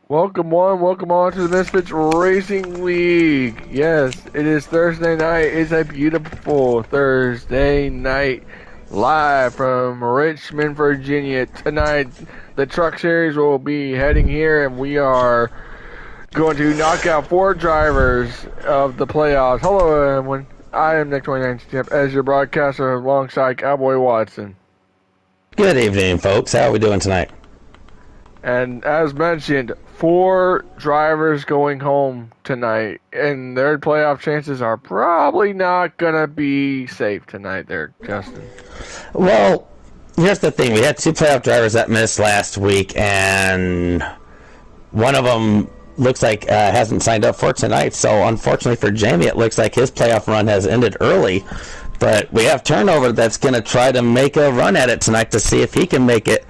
Welcome welcome on to the Misfits Racing League. Yes, it is Thursday night. It's a beautiful Thursday night live from Richmond, Virginia. Tonight, the Truck Series will be heading here, and we are going to knock out 4 drivers of the playoffs. Hello, everyone. I am Nick 29 as your broadcaster alongside Cowboy Watson. Good evening, folks. How are we doing tonight? And as mentioned, 4 drivers going home tonight, and their playoff chances are probably not going to be safe tonight there, Justin. Well, here's the thing. We had 2 playoff drivers that missed last week, and one of them looks like hasn't signed up for tonight. So, unfortunately for Jamie, it looks like his playoff run has ended early. But we have Turnover that's going to try to make a run at it tonight to see if he can make it,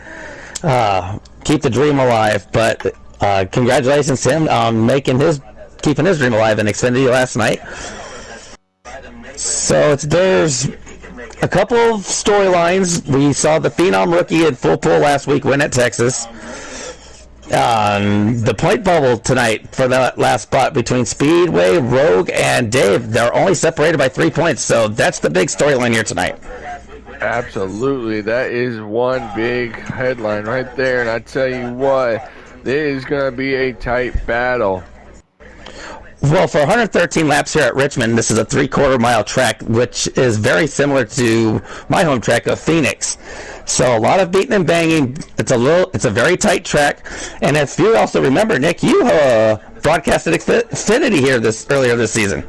keep the dream alive. But congratulations to him on keeping his dream alive in Xfinity last night. So there's a couple of storylines. We saw the Phenom rookie at full pull last week win at Texas. The point bubble tonight for that last spot between Speedway, Rogue, and Dave. They're only separated by 3 points, so that's the big storyline here tonight. Absolutely. That is one big headline right there, and I tell you what, this is going to be a tight battle. Well, for 113 laps here at Richmond, this is a 3/4 mile track, which is very similar to my home track of Phoenix. So a lot of beating and banging. It's a very tight track. And if you also remember, Nick, you broadcasted Xfinity here earlier this season.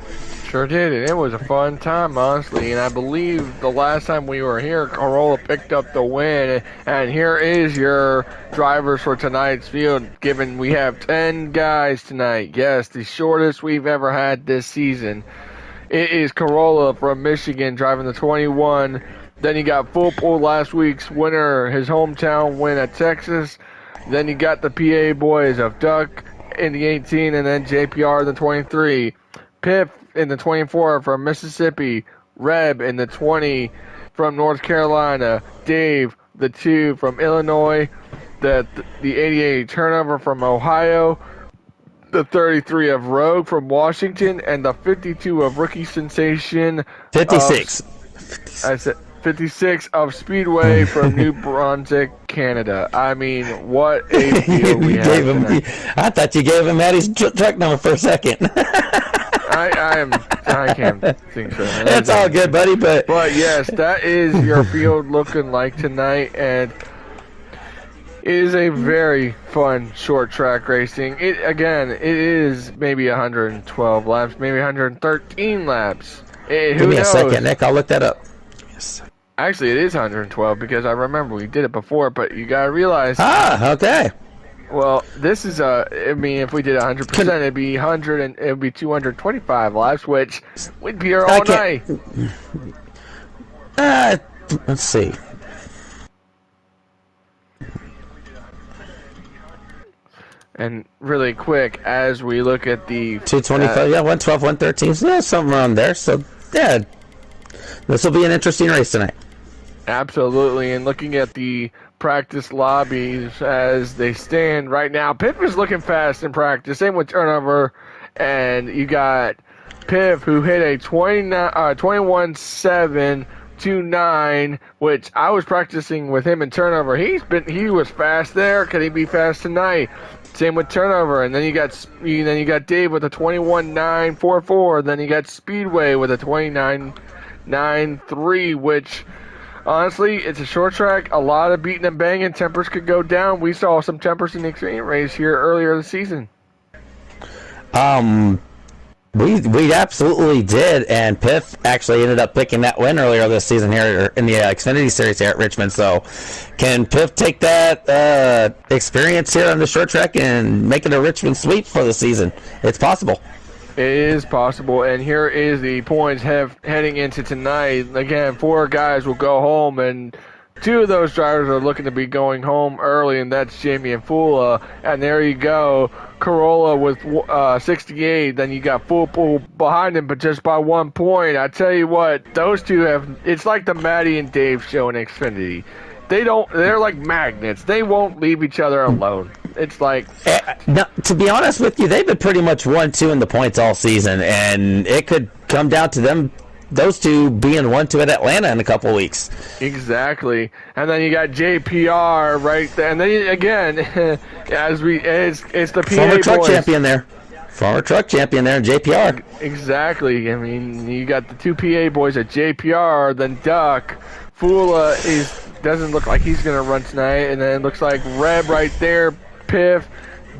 Sure did, and it was a fun time, honestly. And I believe the last time we were here, Corolla picked up the win. And here is your drivers for tonight's field, given we have 10 guys tonight. Yes, the shortest we've ever had this season. It is Corolla from Michigan driving the 21. Then you got Full Pull, last week's winner, his hometown win at Texas. Then you got the PA boys of Duck in the 18, and then JPR in the 23. Piff in the 24 from Mississippi. Reb in the 20 from North Carolina. Dave, the 2 from Illinois. The 88 Turnover from Ohio. The 33 of Rogue from Washington. And the 52 of rookie sensation. 56. I said 56 of Speedway from New Brunswick, Canada. I mean, what a field we have tonight. I thought you gave him Maddie's truck number for a second. I can't think so. That's all good, buddy. But yes, that is your field looking like tonight, and it is a very fun short track racing. It is maybe 112 laps, maybe 113 laps. Give me a second, Nick. I'll look that up. Yes. Actually, it is 112 because I remember we did it before, but you gotta realize. Okay. Well, this is if we did 100%, it'd be 100 and it'd be 225 laps, which we'd be here all night. Let's see. And really quick, as we look at the 225, 112, 113, yeah, something around there. So, yeah, this will be an interesting race tonight. Absolutely, and looking at the practice lobbies as they stand right now, Piff is looking fast in practice. Same with Turnover, and you got Piff who hit a 21.729, which I was practicing with him in Turnover. He was fast there. Could he be fast tonight? Same with Turnover, and then you got Dave with a 21.944. Then you got Speedway with a 29.93, which. Honestly, it's a short track, a lot of beating and banging. Tempers could go down. We saw some tempers in the Xfinity race here earlier this season. We absolutely did, and Piff actually ended up picking that win earlier this season here in the Xfinity Series here at Richmond. So, can Piff take that experience here on the short track and make it a Richmond sweep for the season? It's possible. It is possible, and here is the points heading into tonight. Again, 4 guys will go home, and 2 of those drivers are looking to be going home early, and that's Jamie and Fula. And there you go, Corolla with 68. Then you got Full Pull behind him, but just by 1 point. I tell you what, those 2 it's like the Maddie and Dave show in Xfinity. They're like magnets. They won't leave each other alone. It's like, No, to be honest with you, they've been pretty much 1-2 in the points all season, and it could come down to those two being 1-2 at Atlanta in a couple weeks. exactly. And then you got JPR right there, and then again, it's the PA Former truck boys. champion there. Former truck champion there in JPR. Exactly. I mean, you got the two PA boys at JPR, then Duck. Fula doesn't look like he's gonna run tonight, and then it looks like Reb right there, Piff,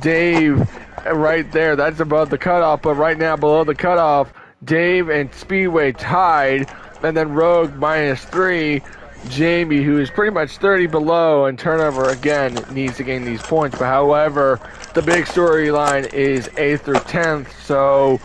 Dave right there. That's above the cutoff, but right now below the cutoff, Dave and Speedway tied, and then Rogue -3. Jamie, who is pretty much 30 below, and turnover again needs to gain these points. But however, the big storyline is 8th through 10th. So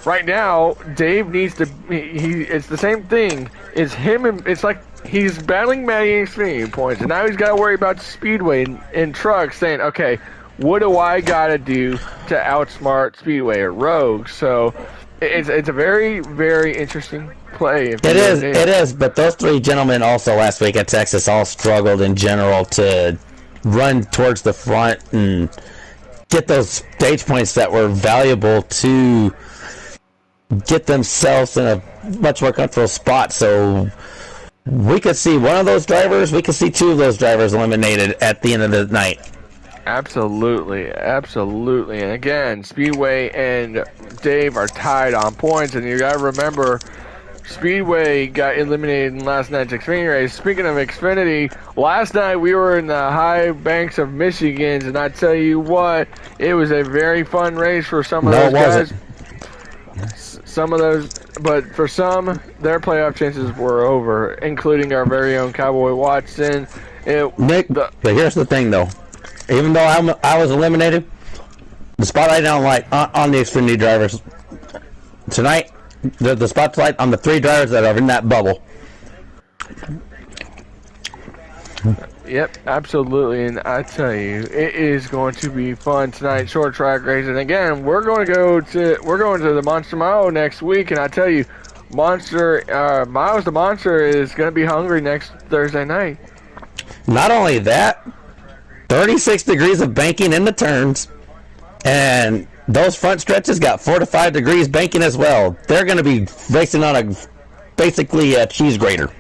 right now, Dave needs to. It's the same thing. It's him, and it's like he's battling Matty and Xfinity points, and now he's got to worry about Speedway and trucks, saying, okay, what do I got to do to outsmart Speedway or Rogue? So it's a very, very interesting play. It is, but those three gentlemen also last week at Texas all struggled in general to run towards the front and get those stage points that were valuable to get themselves in a much more comfortable spot. So we could see one of those drivers, we could see two of those drivers eliminated at the end of the night. Absolutely, absolutely. And again, Speedway and Dave are tied on points, and you got to remember, Speedway got eliminated in last night's Xfinity race. Speaking of Xfinity, last night we were in the high banks of Michigan, and I tell you what, it was a very fun race for some of those guys. Some of those, but for some, their playoff chances were over, including our very own Cowboy Watson. Nick, but here's the thing, though. Even though I was eliminated, the spotlight on the Xfinity drivers tonight, the spotlight on the three drivers that are in that bubble. Yep, absolutely, and I tell you, it is going to be fun tonight. Short track race, and again, we're going to the Monster Mile next week, and I tell you, Miles the Monster is going to be hungry next Thursday night. Not only that, 36 degrees of banking in the turns, and those front stretches got 4 to 5 degrees banking as well. They're going to be racing on basically a cheese grater.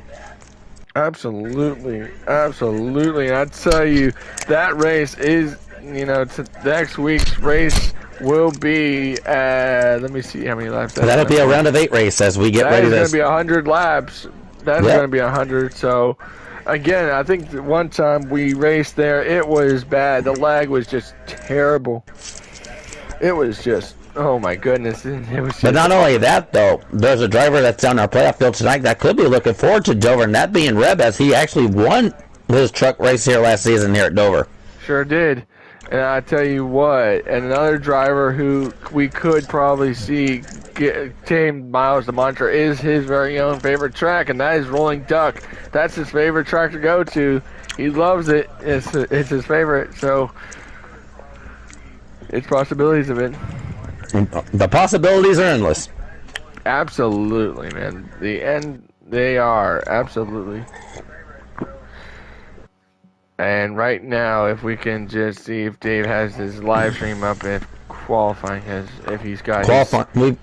Absolutely, absolutely. And I tell you, that race is, next week's race will be, let me see how many laps. That'll be a round of 8 race as we get ready to. That's going to be 100 laps. That's going to be 100. So, again, I think one time we raced there, it was bad. The lag was just terrible. It was just, oh my goodness. It was just, but not only that, though, there's a driver that's on our playoff field tonight that could be looking forward to Dover, and that being Reb, as he actually won his truck race here last season here at Dover. Sure did. And I tell you what, another driver who we could probably see tame Miles the Monster is his very own favorite track, and that is Rolling Duck. That's his favorite track to go to. He loves it. It's his favorite, so it's possibilities of it. The possibilities are endless. Absolutely, man. They are, absolutely. And right now, if we can just see if Dave has his live stream up, if qualifying if he's got qualifying.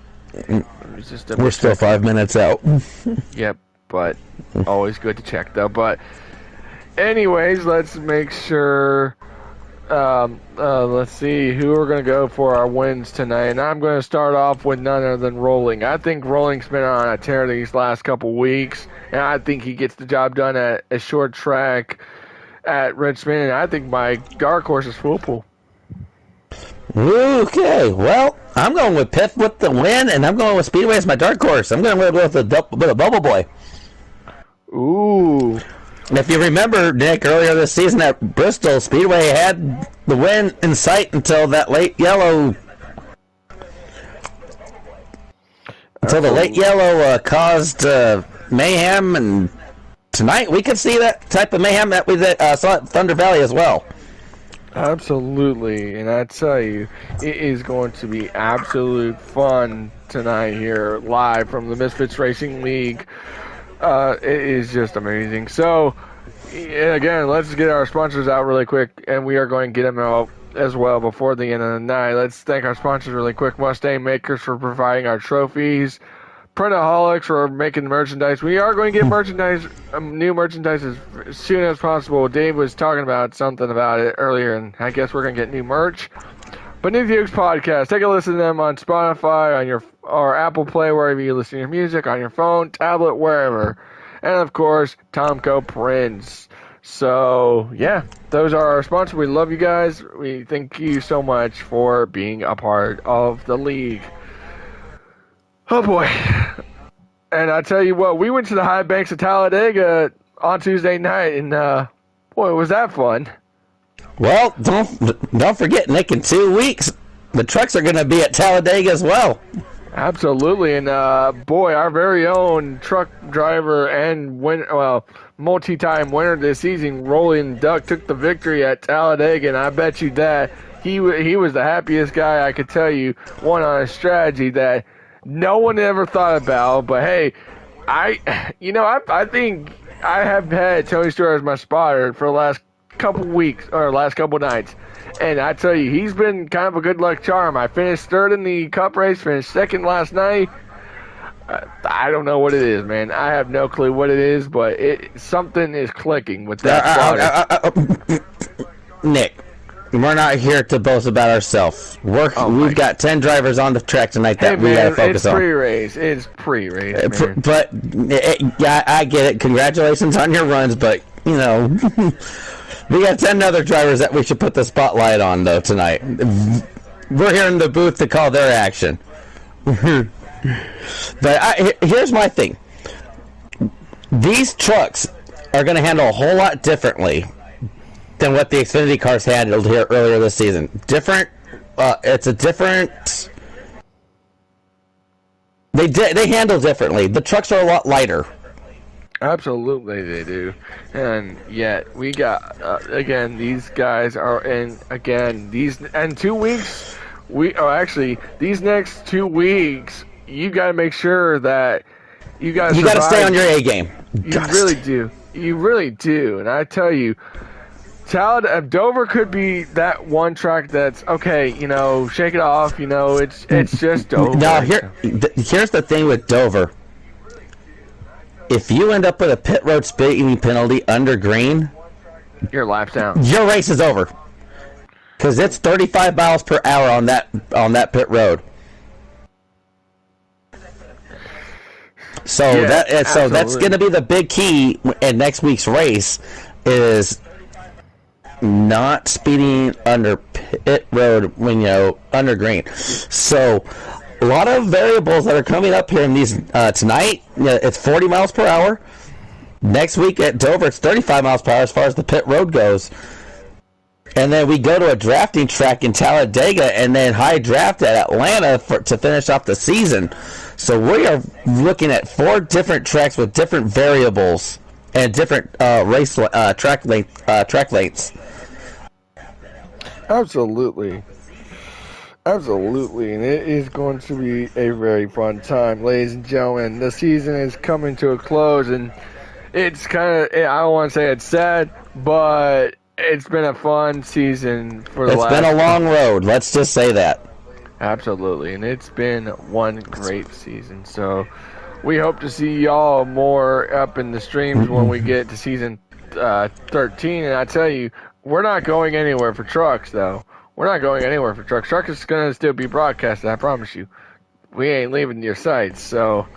We're still 5 minutes out. Yep, but always good to check though. But anyways, let's make sure. Let's see who we're going to go for our wins tonight. And I'm going to start off with none other than Rolling. I think Rolling's been on a tear these last couple weeks, and I think he gets the job done at a short track at Richmond. And I think my dark horse is Foolpool. Okay, well, I'm going with Piff with the win, and I'm going with Speedway as my dark horse. I'm going to go with the Bubble Boy. Ooh. If you remember, Nick, earlier this season at Bristol, Speedway had the win in sight until that late yellow. Until the late yellow caused mayhem, and tonight we could see that type of mayhem that we saw at Thunder Valley as well. Absolutely, and I tell you, it is going to be absolute fun tonight here live from the Misfits Racing League. It is just amazing. So, again, let's get our sponsors out really quick, and we are going to get them out as well before the end of the night. Let's thank our sponsors really quick. Mustang Makers for providing our trophies. Printaholics for making the merchandise. We are going to get merchandise, new merchandise as soon as possible. Dave was talking about something about it earlier, and I guess we're going to get new merch. Beneath the Oaks Podcast. Take a listen to them on Spotify, on your or Apple Play, wherever you listen to your music, on your phone, tablet, wherever. And of course, Tomco Prints. So yeah, those are our sponsors. We love you guys. We thank you so much for being a part of the league. Oh boy. And I tell you what, we went to the high banks of Talladega on Tuesday night, and boy, was that fun. Well, don't forget, Nick, in 2 weeks, the trucks are going to be at Talladega as well. Absolutely, and boy, our very own truck driver and multi-time winner this season, Rolling Duck, took the victory at Talladega, and I bet you that he was the happiest guy I could tell you, won on a strategy that no one ever thought about. But hey, I think I have had Tony Stewart as my spotter for the last couple weeks or last couple nights, and I tell you, he's been kind of a good luck charm. I finished third in the cup race, finished second last night. I don't know what it is, man. I have no clue what it is, but something is clicking with that spotter. Nick, we're not here to boast about ourselves. We've got 10 drivers on the track tonight that we got to focus on. It's pre-race, man. But yeah, I get it. Congratulations on your runs, but you know. We got 10 other drivers that we should put the spotlight on, though, tonight. We're here in the booth to call their action. But here's my thing. These trucks are going to handle a whole lot differently than what the Xfinity cars handled here earlier this season. It's a different... They handle differently. The trucks are a lot lighter. Absolutely, they do. And yet, we got, again, these guys are in, again, and 2 weeks, these next 2 weeks, you got to make sure that you got to stay on your A game. You really do. You really do. And I tell you, Dover could be that one track that's, okay, shake it off, it's just Dover. Now, here's the thing with Dover. If you end up with a pit road speeding penalty under green, your life's down. Your race is over. Because it's 35 miles per hour on that pit road. So that's going to be the big key in next week's race is not speeding under pit road when under green. So a lot of variables that are coming up here in these tonight. It's 40 miles per hour. Next week at Dover, it's 35 miles per hour as far as the pit road goes. And then we go to a drafting track in Talladega and then high draft at Atlanta to finish off the season. So we are looking at 4 different tracks with different variables and different track lengths. Absolutely. Absolutely, and it is going to be a very fun time, ladies and gentlemen. The season is coming to a close, and it's kind of, I don't want to say it's sad, but it's been a fun season for the last... It's been a long road, let's just say that. Absolutely, and it's been one great season, so we hope to see y'all more up in the streams when we get to season 13, and I tell you, we're not going anywhere for trucks, though. We're not going anywhere for trucks. Truck is going to still be broadcasted, I promise you. We ain't leaving your sites, so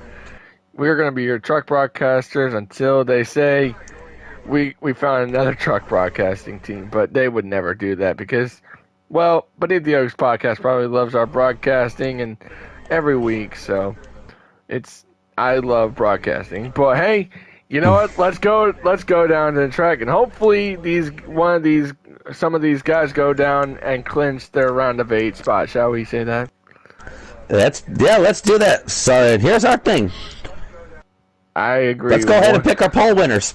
we're going to be your truck broadcasters until they say we found another truck broadcasting team, but they would never do that because, well, Beneath the Oaks Podcast probably loves our broadcasting and every week, so I love broadcasting. But hey, you know what? Let's go down to the track, and hopefully some of these guys go down and clinch their round of 8 spot. Shall we say that? Let's do that. So here's our thing. I agree. Let's go ahead and pick our poll winners.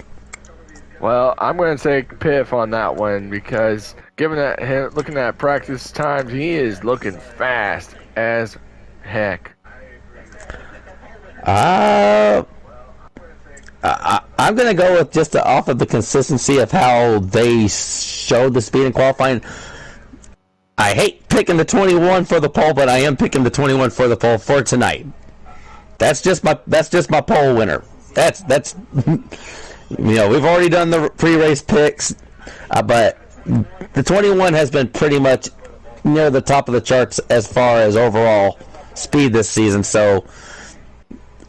Well, I'm going to say Piff on that one because looking at practice times, he is looking fast as heck. I'm going to go with just off of the consistency of how they showed the speed in qualifying. I hate picking the 21 for the pole, but I am picking the 21 for the pole for tonight. That's just my pole winner. That's we've already done the pre-race picks, but the 21 has been pretty much near the top of the charts as far as overall speed this season. So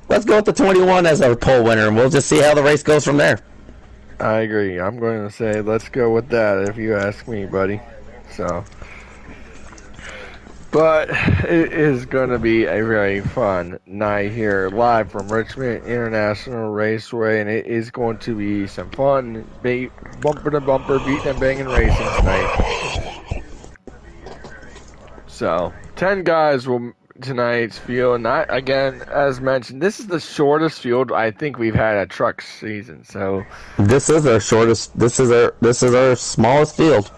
let's go with the 21 as our pole winner, and we'll just see how the race goes from there. I agree. I'm going to say let's go with that if you ask me, buddy. So, but it is going to be a very fun night here live from Richmond International Raceway, and it is going to be some fun bumper to bumper beating and banging racing tonight. So 10 guys will tonight's field, and again, as mentioned, this is the shortest field I think we've had a truck season. So this is our shortest. This is our smallest field.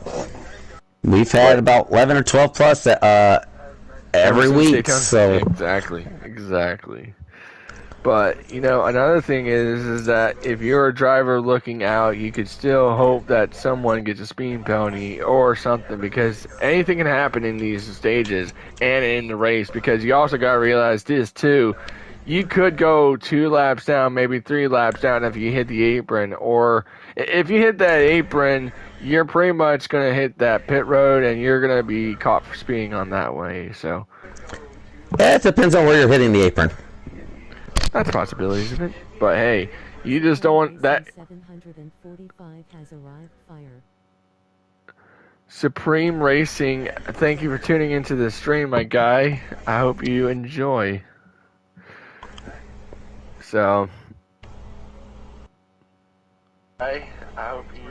We've had about 11 or 12 plus every week. So exactly. But another thing is that if you're a driver looking out, you could still hope that someone gets a speed penalty or something, because anything can happen in these stages and in the race. Because you also got to realize this too: you could go 2 laps down, maybe 3 laps down if you hit the apron, or if you hit that apron, you're pretty much going to hit that pit road and you're going to be caught for speeding on that way. So yeah, it depends on where you're hitting the apron. That's a possibility, isn't it? But hey, you just don't want that. 745 has arrived. Fire. Supreme Racing, thank you for tuning into the stream, my guy. I hope you enjoy. So, I hope you.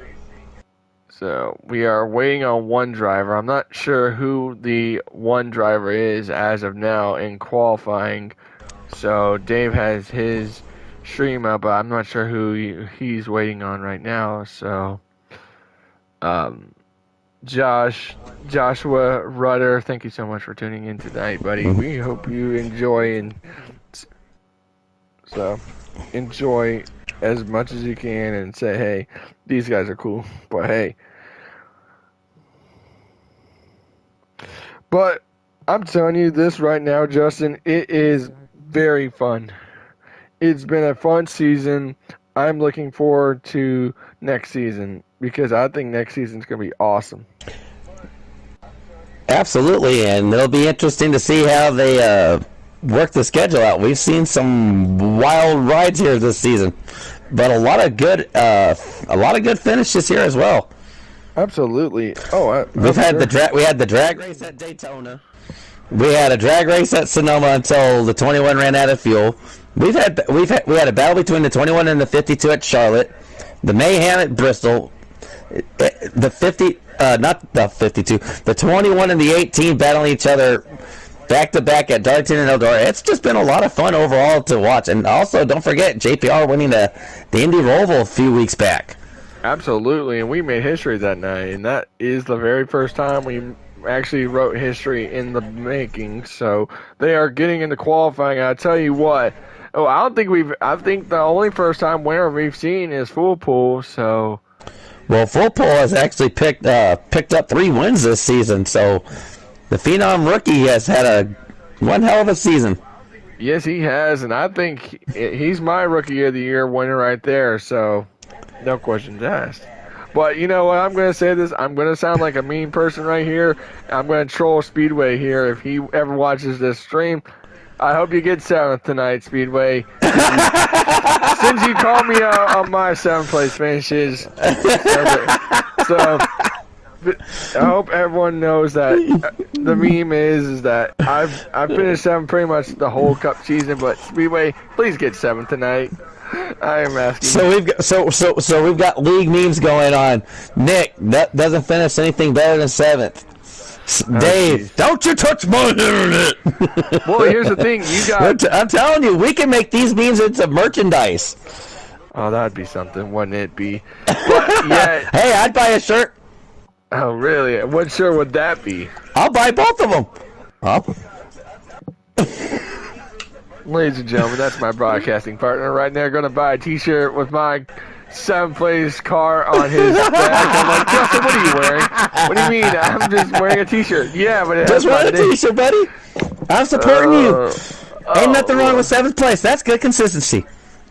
So, we are waiting on one driver. I'm not sure who the one driver is as of now in qualifying. So Dave has his stream up, but I'm not sure who he's waiting on right now. So, Joshua Rudder, thank you so much for tuning in tonight, buddy. We hope you enjoy, and so enjoy as much as you can and say, hey, these guys are cool. But hey, but I'm telling you this right now, Justin, it is very fun. It's been a fun season. I'm looking forward to next season because I think next season's going to be awesome. Absolutely, and it'll be interesting to see how they work the schedule out. We've seen some wild rides here this season, but a lot of good finishes here as well. Absolutely. Oh, we had the drag race at Daytona. We had a drag race at Sonoma until the 21 ran out of fuel. We had a battle between the 21 and the 52 at Charlotte. The Mayhem at Bristol. The 21 and the 18 battling each other back to back at Darlington and Eldora. It's just been a lot of fun overall to watch. And also, don't forget JPR winning the Indy Roval a few weeks back. Absolutely, and we made history that night, and that is the very first time we actually wrote history in the making. So they are getting into qualifying. I tell you what, I think the only first time winner we've seen is Full Pool. So, well, Full Pool has actually picked up 3 wins this season. So the Phenom rookie has had one hell of a season. Yes, he has, and I think he's my Rookie of the Year winner right there. So no questions asked. But you know what? I'm going to say this. I'm going to sound like a mean person right here. I'm going to troll Speedway here if he ever watches this stream. I hope you get 7th tonight, Speedway. Since you called me out on my 7th place finishes. So I hope everyone knows that the meme is that I've finished 7th pretty much the whole Cup season. But Speedway, please get 7th tonight. I am asking. So we've got league memes going on. Nick that doesn't finish anything better than 7th. Dave, geez. Don't you touch my internet. Well, here's the thing. I'm telling you, we can make these memes into merchandise. Oh, that'd be something, wouldn't it be? But yeah. Hey, I'd buy a shirt. Oh, really? What shirt would that be? I'll buy both of them. Ladies and gentlemen, that's my broadcasting partner right there. Going to buy a T-shirt with my seventh place car on his back. I'm like, Justin, what are you wearing? What do you mean? I'm just wearing a t-shirt. Yeah, but it has Just my wear a name. t-shirt, buddy. I'm supporting you. Ain't nothing wrong with Lord. 7th place. That's good consistency.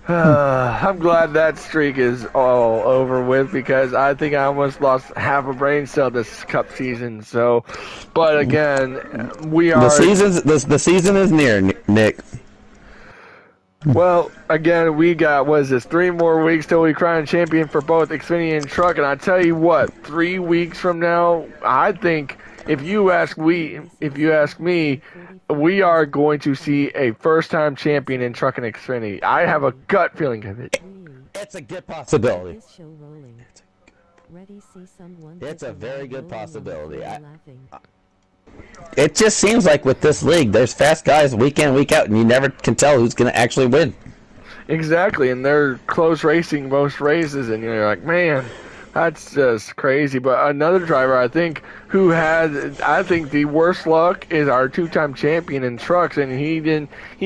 I'm glad that streak is all over with because I think I almost lost half a brain cell this cup season. So, but again, we are. The season is near, Nick. Well, again, we got, what is this, 3 more weeks till we crown champion for both Xfinity and Truck. And I tell you what, 3 weeks from now, I think if you ask me, we are going to see a first-time champion in Truck and Xfinity. I have a gut feeling of it. It's a good possibility. This show rolling. Ready, see someone It's take a very while good rolling on the possibility. floor laughing. It just seems like with this league, there's fast guys week in, week out, and you never can tell who's going to actually win. Exactly, and they're close racing most races, and you're like, man, that's just crazy. But another driver, I think, who had, I think, the worst luck is our 2-time champion in trucks, and he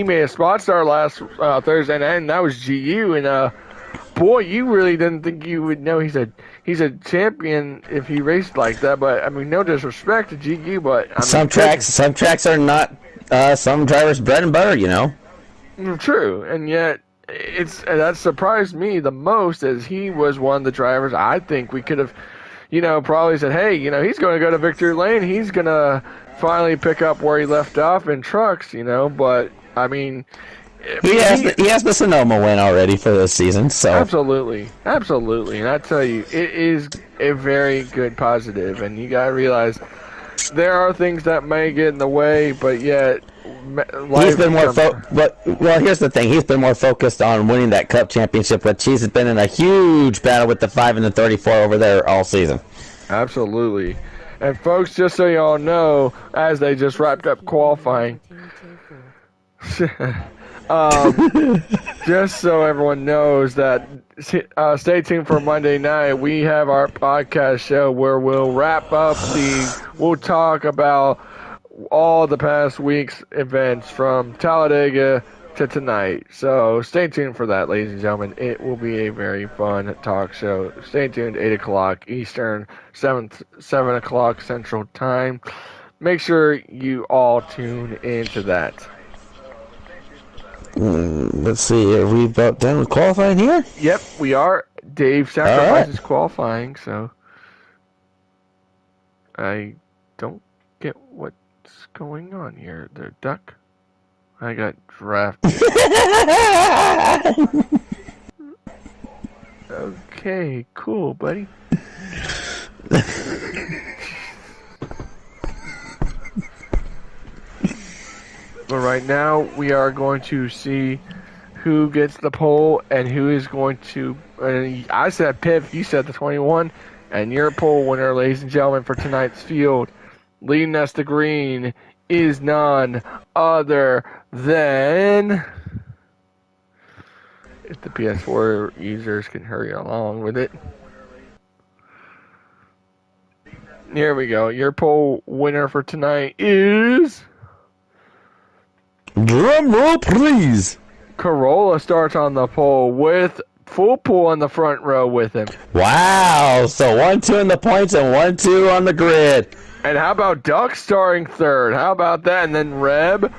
made a spot start last Thursday, and that was GU, and boy, you really didn't think you would know he's a champion if he raced like that. But I mean, no disrespect to GU, but I mean, some tracks are not some drivers' bread and butter, you know. True, and yet that surprised me the most, as he was one of the drivers I think we could have, probably said, hey, he's going to go to victory lane. He's going to finally pick up where he left off in trucks, But I mean, he has the Sonoma win already for this season. So absolutely, and I tell you, it is a very good positive, and you got to realize there are things that may get in the way, but yet. He's been more well, here's the thing. He's been more focused on winning that Cup championship, which he's been in a huge battle with the 5 and the 34 over there all season. Absolutely. And folks, just so y'all know, as they just wrapped up qualifying, just so everyone knows that, stay tuned for Monday night. We have our podcast show where we'll wrap up we'll talk about all the past week's events from Talladega to tonight. So stay tuned for that, ladies and gentlemen. It will be a very fun talk show. Stay tuned, 8 o'clock Eastern, 7 o'clock Central Time. Make sure you all tune into that. Let's see. Are we about done with qualifying here? Yep, we are. Dave sacrifices qualifying, so I don't get what's going on here. The duck. I got drafted. Okay, cool, buddy. But right now, we are going to see who gets the pole and who is going to. I said Piff, you said the 21, and your pole winner, ladies and gentlemen, for tonight's field, leading us to green, is none other than. If the PS4 users can hurry along with it. Here we go. Your pole winner for tonight is. Drum roll, please. Corolla starts on the pole with full pool on the front row with him. Wow. So 1-2 in the points and 1-2 on the grid. And how about Duck starting third? How about that? And then Reb.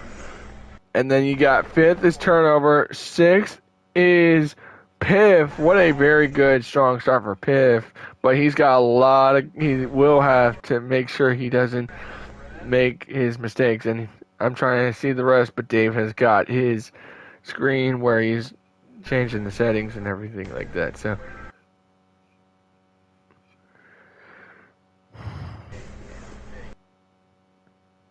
And then you got 5th is Turnover. 6th is Piff. What a very good, strong start for Piff. But he's got he will have to make sure he doesn't make his mistakes. And I'm trying to see the rest, but Dave has got his screen where he's changing the settings and everything like that. So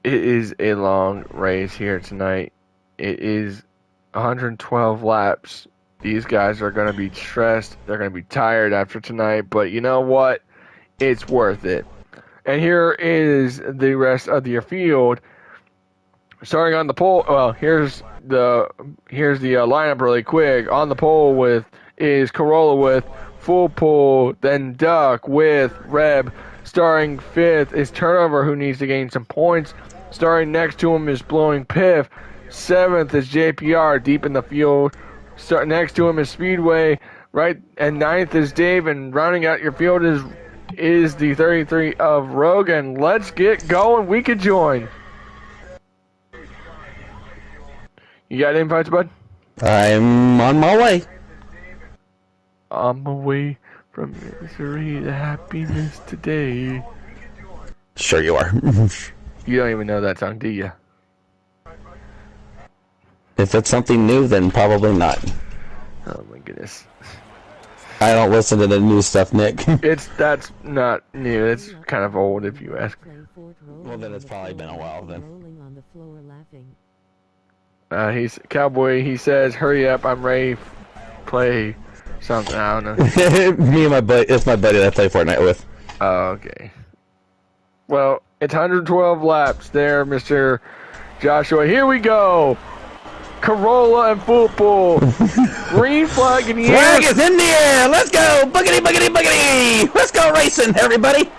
it is a long race here tonight. It is 112 laps. These guys are going to be stressed. They're going to be tired after tonight, but you know what? It's worth it. And here is the rest of your field. Starting on the pole, well, here's the lineup really quick. On the pole is Corolla with full pull, then Duck with Reb. Starting 5th is Turnover, who needs to gain some points. Starting next to him is Blowing Piff. 7th is JPR, deep in the field. Next to him is Speedway Right, and ninth is Dave, and rounding out your field is the 33 of Rogan. Let's get going. We could join. You got invites, bud? I'm on my way. On my way from misery to happiness today. Sure you are. You don't even know that song, do you? If it's something new, then probably not. Oh my goodness. I don't listen to the new stuff, Nick. That's not new. It's kind of old if you ask. Well, then it's probably been a while then. Rolling on the floor laughing. He's Cowboy. He says, "Hurry up! I'm ready. Play something." I don't know. Me and my buddy. It's my buddy that I play Fortnite with. Oh, okay. Well, it's 112 laps there, Mr. Joshua. Here we go. Corolla and football. Green flag in the air. Flag is in the air. Let's go. Boogity, boogity, boogity. Let's go racing, everybody.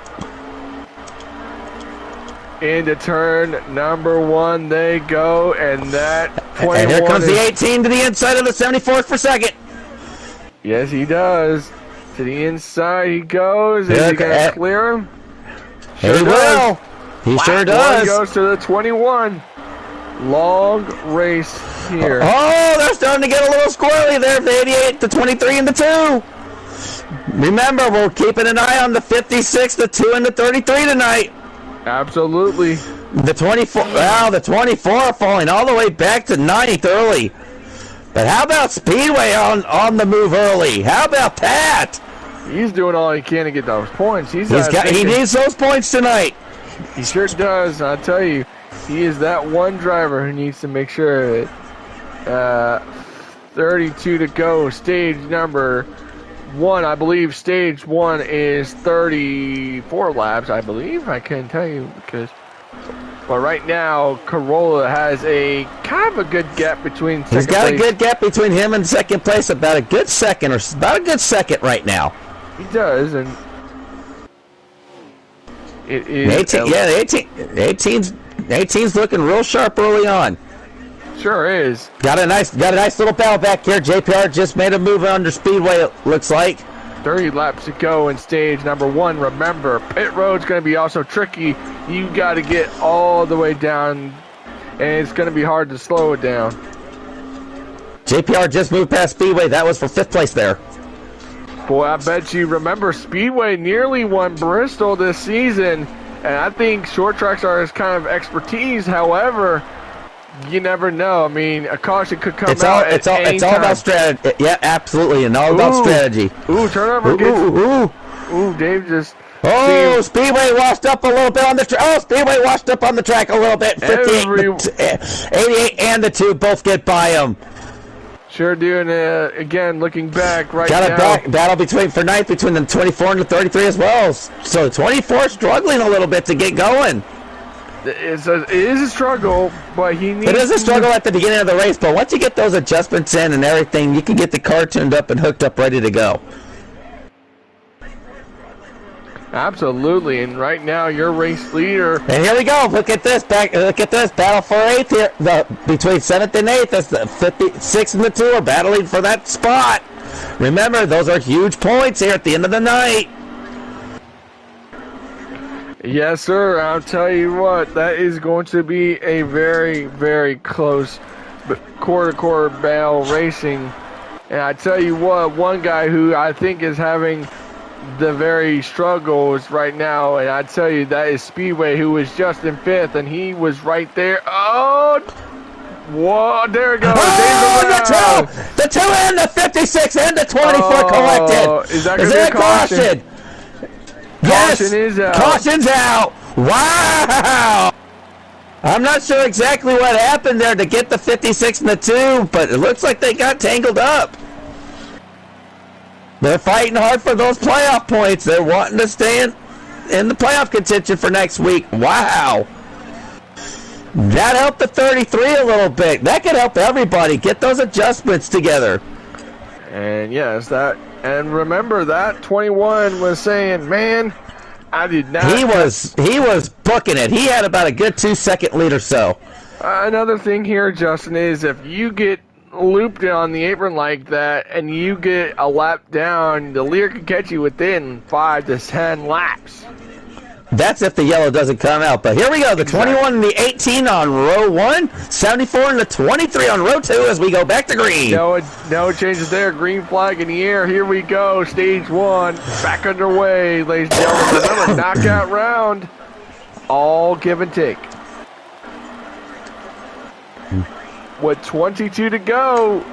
Into turn number 1 they go, and that 21 And here comes the 18 to the inside of the 74th for second. Yes, he does. To the inside he goes. Is he going to clear him? He will. He sure does. One goes to the 21. Long race here. Oh, they're starting to get a little squirrely there. The 88, the 23, and the 2. Remember, we're keeping an eye on the 56, the 2, and the 33 tonight. Absolutely. The 24, wow, the 24 falling all the way back to 9th early. But how about Speedway on the move early? How about that? He's doing all he can to get those points. He needs those points tonight. He sure does. I'll tell you, he is that one driver who needs to make sure that 32 to go. Stage number 1, I believe stage 1 is 34 laps, I believe. I couldn't tell you because... But right now, Corolla has a kind of a good gap between second He's got place. a good gap between him and second place, about a good second right now. He does, and it is... 18, yeah, the 18's looking real sharp early on. Sure is. Got a nice little battle back here. JPR just made a move under Speedway, it looks like. 30 laps to go in stage number 1. Remember, pit road's going to be also tricky. You got to get all the way down, and it's going to be hard to slow it down. JPR just moved past Speedway. That was for 5th place there. Boy, I bet you remember Speedway nearly won Bristol this season, and I think short tracks are his kind of expertise. However, you never know. I mean, a caution could come out at any time. It's all about strategy. Yeah, absolutely, and all about strategy. Ooh, turnover gets... Ooh, Dave just... Oh, Speedway washed up a little bit on the track. Oh, Speedway washed up on the track a little bit. 88 and the 2 both get by him. Sure do, and again, looking back right now. Got a battle between the 24 and the 33 as well. So the 24 struggling a little bit to get going. It is a struggle, but he needs... It is a struggle at the beginning of the race, but once you get those adjustments in and everything, you can get the car tuned up and hooked up, ready to go. Absolutely, and right now your race leader. And here we go. Look at this. Look at this battle for 8th here. Between 7th and 8th, that's the 56 and the 2 are battling for that spot. Remember, those are huge points here at the end of the night. Yes, sir. I'll tell you what, that is going to be a very, very close quarter battle racing. And I tell you what, one guy who I think is having the very struggles right now, and I tell you that is Speedway, who was just in 5th, and he was right there. Oh, whoa, there it goes. Oh, the 2 and the 56 and the 24 collected. Is that going to be a caution? Yes, caution is out. Caution's out. Wow. I'm not sure exactly what happened there to get the 56 and the 2, but it looks like they got tangled up. They're fighting hard for those playoff points. They're wanting to stay in the playoff contention for next week. Wow. That helped the 33 a little bit. That could help everybody get those adjustments together. And yes, and remember that 21 was saying, man, I did not. He was booking it. He had about a good 2-second lead or so. Another thing here, Justin, is if you get looped on the apron like that and you get a lap down, the leader can catch you within 5 to 10 laps. That's if the yellow doesn't come out. But here we go. The 21 and the 18 on row 1. 74 and the 23 on row 2 as we go back to green. No changes there. Green flag in the air. Here we go. Stage 1. Back underway, ladies and gentlemen. Remember, knockout round. All give and take. With 22 to go.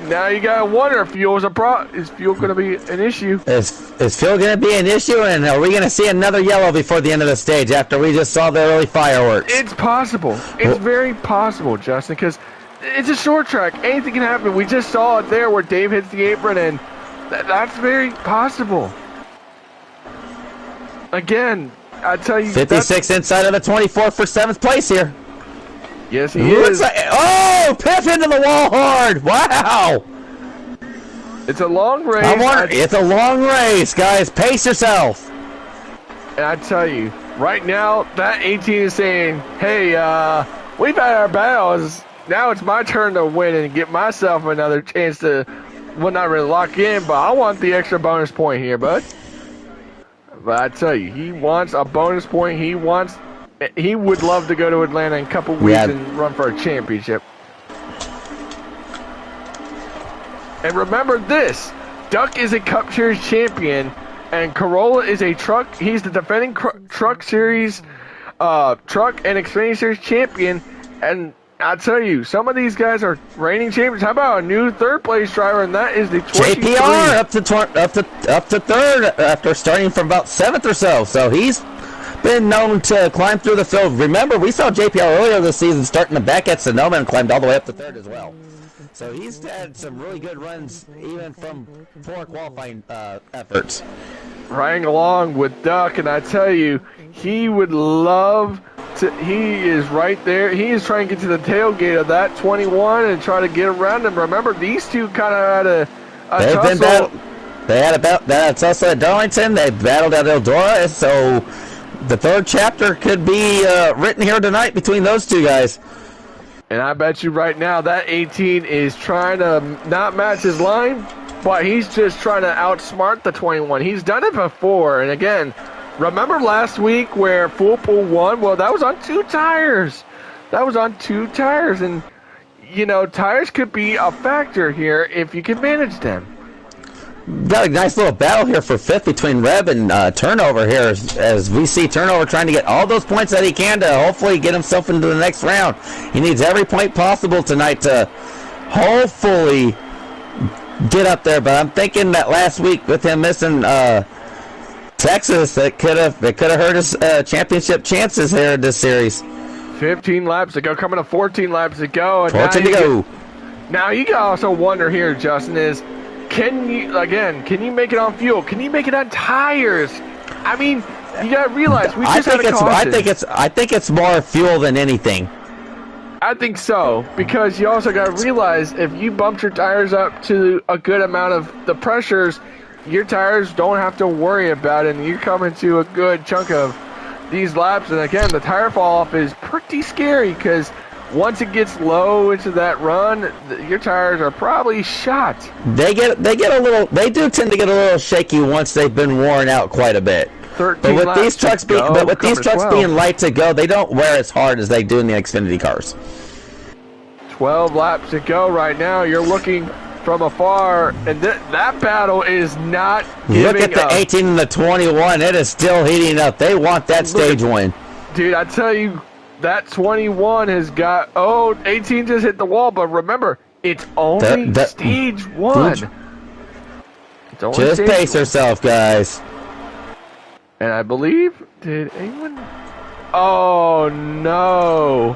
Now you gotta wonder if is fuel going to be an issue? Is fuel going to be an issue, and are we going to see another yellow before the end of the stage after we just saw the early fireworks? It's possible. It's very possible, Justin, because it's a short track. Anything can happen. We just saw it there where Dave hits the apron, and that's very possible. Again, I tell you, 56 inside of the 24 for 7th place here. Yes, he is. Piff into the wall hard. Wow. It's a long race. It's a long race, guys. Pace yourself. And I tell you, right now, that 18 is saying, hey, we've had our battles. Now it's my turn to win and get myself another chance to, well, not really lock in, but I want the extra bonus point here, bud. But I tell you, he wants a bonus point. He would love to go to Atlanta in a couple weeks and run for a championship. And remember this, Duck is a Cup Series champion, and Corolla is a truck. He's the defending Truck Series, Truck and Xfinity Series champion. And I tell you, some of these guys are reigning champions. How about a new third-place driver, and that is the 23. JPR up to third after starting from about 7th or so. So he's been known to climb through the field. Remember, we saw JPR earlier this season starting the back at Sonoma and climbed all the way up to 3rd as well. So he's had some really good runs even from poor qualifying efforts. Riding along with Duck, and I tell you, he would love to. He is right there. He is trying to get to the tailgate of that 21 and try to get around him. Remember, these two kind of had a tussle. They had a tussle at Darlington. They battled at Eldora. So the 3rd chapter could be written here tonight between those two guys. And I bet you right now that 18 is trying to not match his line, but he's just trying to outsmart the 21. He's done it before. And again, remember last week where Foolpool won? Well, that was on 2 tires. And, you know, tires could be a factor here if you can manage them. Got a nice little battle here for 5th between Reb and Turnover here as we see Turnover trying to get all those points that he can to hopefully get himself into the next round. He needs every point possible tonight to hopefully get up there, but I'm thinking that last week with him missing Texas, it could have hurt his championship chances here in this series. 15 laps to go, coming to 14 laps to go. And 14 to go. Now you can also wonder here, Justin, is can you make it on fuel? Can you make it on tires? I mean, you gotta realize we just had a caution. I think it's more fuel than anything. I think so, because you also gotta realize if you bumped your tires up to a good amount of the pressures, your tires don't have to worry about it, and you're coming to a good chunk of these laps. And again, the tire fall off is pretty scary because once it gets low into that run, your tires are probably shot. They do tend to get a little shaky once they've been worn out quite a bit. But with these trucks being light to go, they don't wear as hard as they do in the Xfinity cars. 12 laps to go right now. You're looking from afar, and that battle is not giving up. Look at the 18 and the 21. It is still heating up. They want that stage win. Dude, I tell you, that 21 has got, 18 just hit the wall, but remember, it's only stage 1. Just pace yourself, guys. And I believe, did anyone? Oh, no.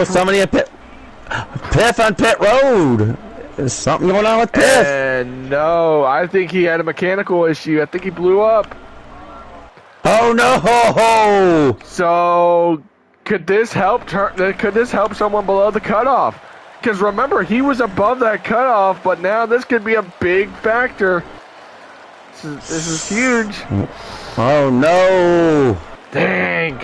Somebody in Piff on pit road. There's something going on with Piff. And no, I think he had a mechanical issue. I think he blew up. Oh no! So could this help? Could this help someone below the cutoff? Because remember, he was above that cutoff, but now this could be a big factor. This is huge. Oh no! Dang.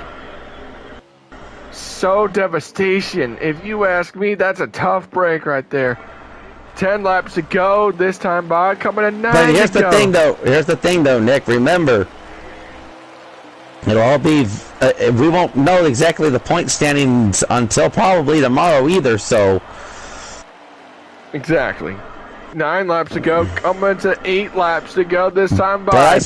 so devastation. If you ask me, that's a tough break right there. 10 laps to go. This time by coming to 9 But here's to the go. thing, though. Here's the thing, though, Nick. Remember, it'll all be. We won't know exactly the point standings until probably tomorrow either. So. Exactly. 9 laps to go. Coming to 8 laps to go. This time by.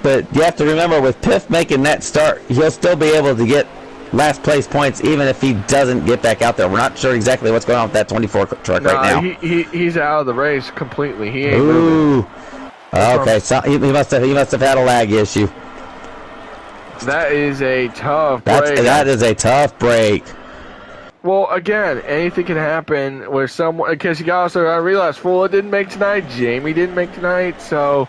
But you have to remember, with Piff making that start, he'll still be able to get last place points even if he doesn't get back out there. We're not sure exactly what's going on with that 24 truck right now. He's out of the race completely. He ain't Ooh. moving. Okay, so he must have had a lag issue. That is a tough break. That is a tough break. Well, again, anything can happen with someone, because you also got to realize Fuller didn't make tonight, Jamie didn't make tonight, so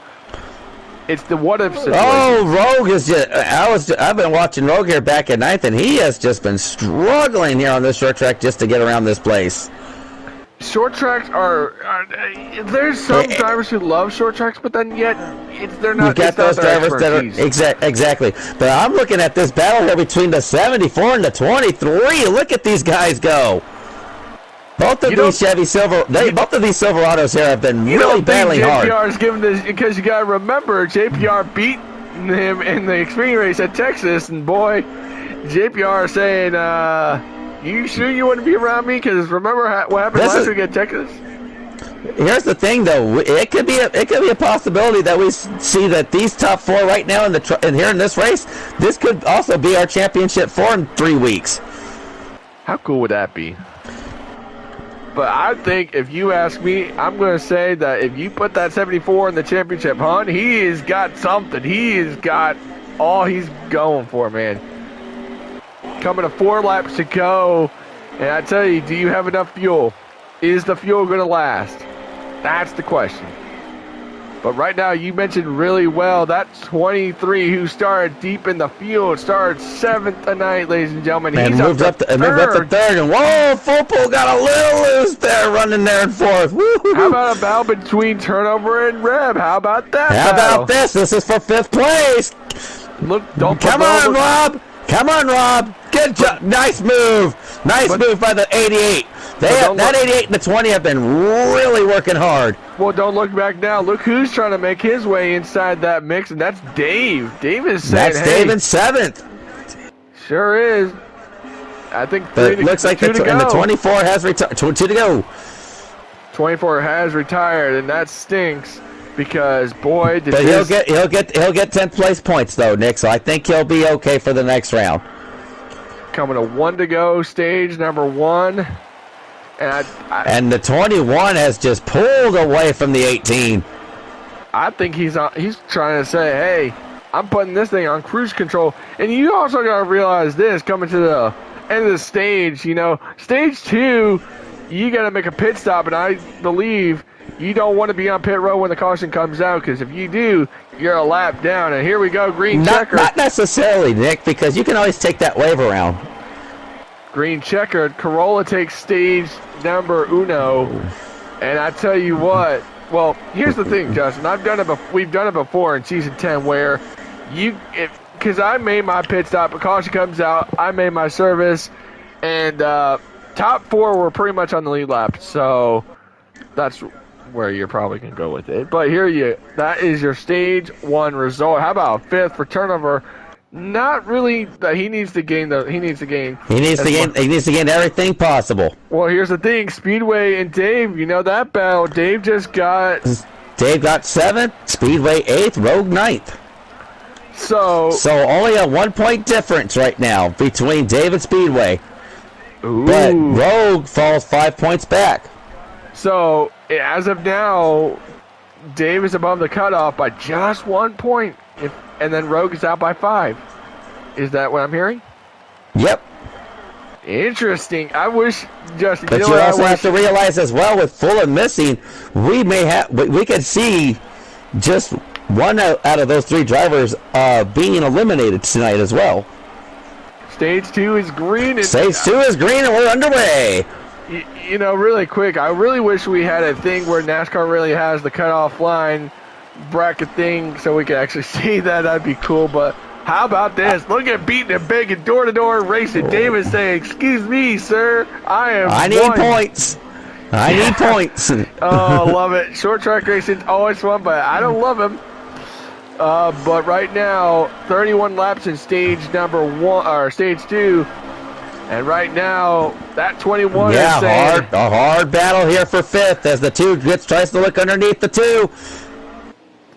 it's the what-if situation. Oh, Rogue is just... I've been watching Rogue here back at 9th, and he has just been struggling here on this short track just to get around this place. Short tracks are there's some drivers who love short tracks, but then yet they're not. You got those drivers that are exactly. But I'm looking at this battle here between the 74 and the 23. Look at these guys go. Both of these Silverados here have been really battling hard. JPR is giving this because you got to remember JPR beat him in the Xfinity race at Texas, and boy, JPR is saying. You sure you want to be around me? Because remember what happened last week at Texas? Here's the thing, though. It could be a possibility that we see that these top 4 right now in here in this race, this could also be our championship 4 in 3 weeks. How cool would that be? But I think if you ask me, I'm going to say that if you put that 74 in the championship hunt, he has got something. He has got all he's going for, man. Coming to 4 laps to go, and I tell you, do you have enough fuel? Is the fuel going to last? That's the question. But right now, you mentioned really well, that 23 who started deep in the field, started 7th tonight, ladies and gentlemen. And He's moved up to 3rd, and whoa, Fullpool got a little loose there, running there in 4th. Woo-hoo-hoo. How about a battle between Turnover and Reb? How about that? How about this? This is for 5th place. Look, Come on, Rob. Come on, Rob. Good job. Nice move. Nice move by the 88. That 88 and the 20 have been really working hard. Well, don't look back now. Look who's trying to make his way inside that mix, and that's Dave. Dave is saying, That's Dave in 7th. Sure is. I think but it looks like the 24 has retired. 2 to go. 24 has retired, and that stinks. Because boy, but he'll get 10th place points though, Nick. So I think he'll be okay for the next round. Coming to 1 to go, stage number 1, and the 21 has just pulled away from the 18. I think he's trying to say, hey, I'm putting this thing on cruise control, and you also got to realize this coming to the end of the stage. You know, stage 2, you got to make a pit stop, and I believe. You don't want to be on pit road when the caution comes out, because if you do, you're a lap down. And here we go, green checker. Not necessarily, Nick, because you can always take that wave around. Green checkered. Corolla takes stage number 1. And I tell you what, well, here's the thing, Justin. We've done it before in season 10 where because I made my pit stop, the caution comes out, I made my service, and top 4 were pretty much on the lead lap. So that's where you're probably going to go with it. But that is your stage 1 result. How about 5th for Turnover? Not really that he needs to gain He needs to gain everything possible. Well, here's the thing, Speedway and Dave, you know that battle. Dave got 7th, Speedway 8th, Rogue 9th. So only a 1 point difference right now between Dave and Speedway. Ooh. But Rogue falls 5 points back. So, as of now, Dave is above the cutoff by just 1 point, and then Rogue is out by 5. Is that what I'm hearing? Yep. Interesting. I wish, Justin. But you also have to realize as well, with Fuller missing, we could see just 1 out of those 3 drivers being eliminated tonight as well. Stage 2 is green. Stage 2 is green, and we're underway. You know, really quick, I really wish we had a thing where NASCAR really has the cutoff line bracket thing so we could actually see that. That'd be cool, but How about this? Look at beating it big and door-to-door racing. David saying, "Excuse me, sir. I need points. I need points." Oh, I love it. Short track racing's always fun, but I don't love him. But right now, 31 laps in stage number 1 or stage 2, and right now that 21 is saying, a hard battle here for 5th as the 2 tries to look underneath the 2.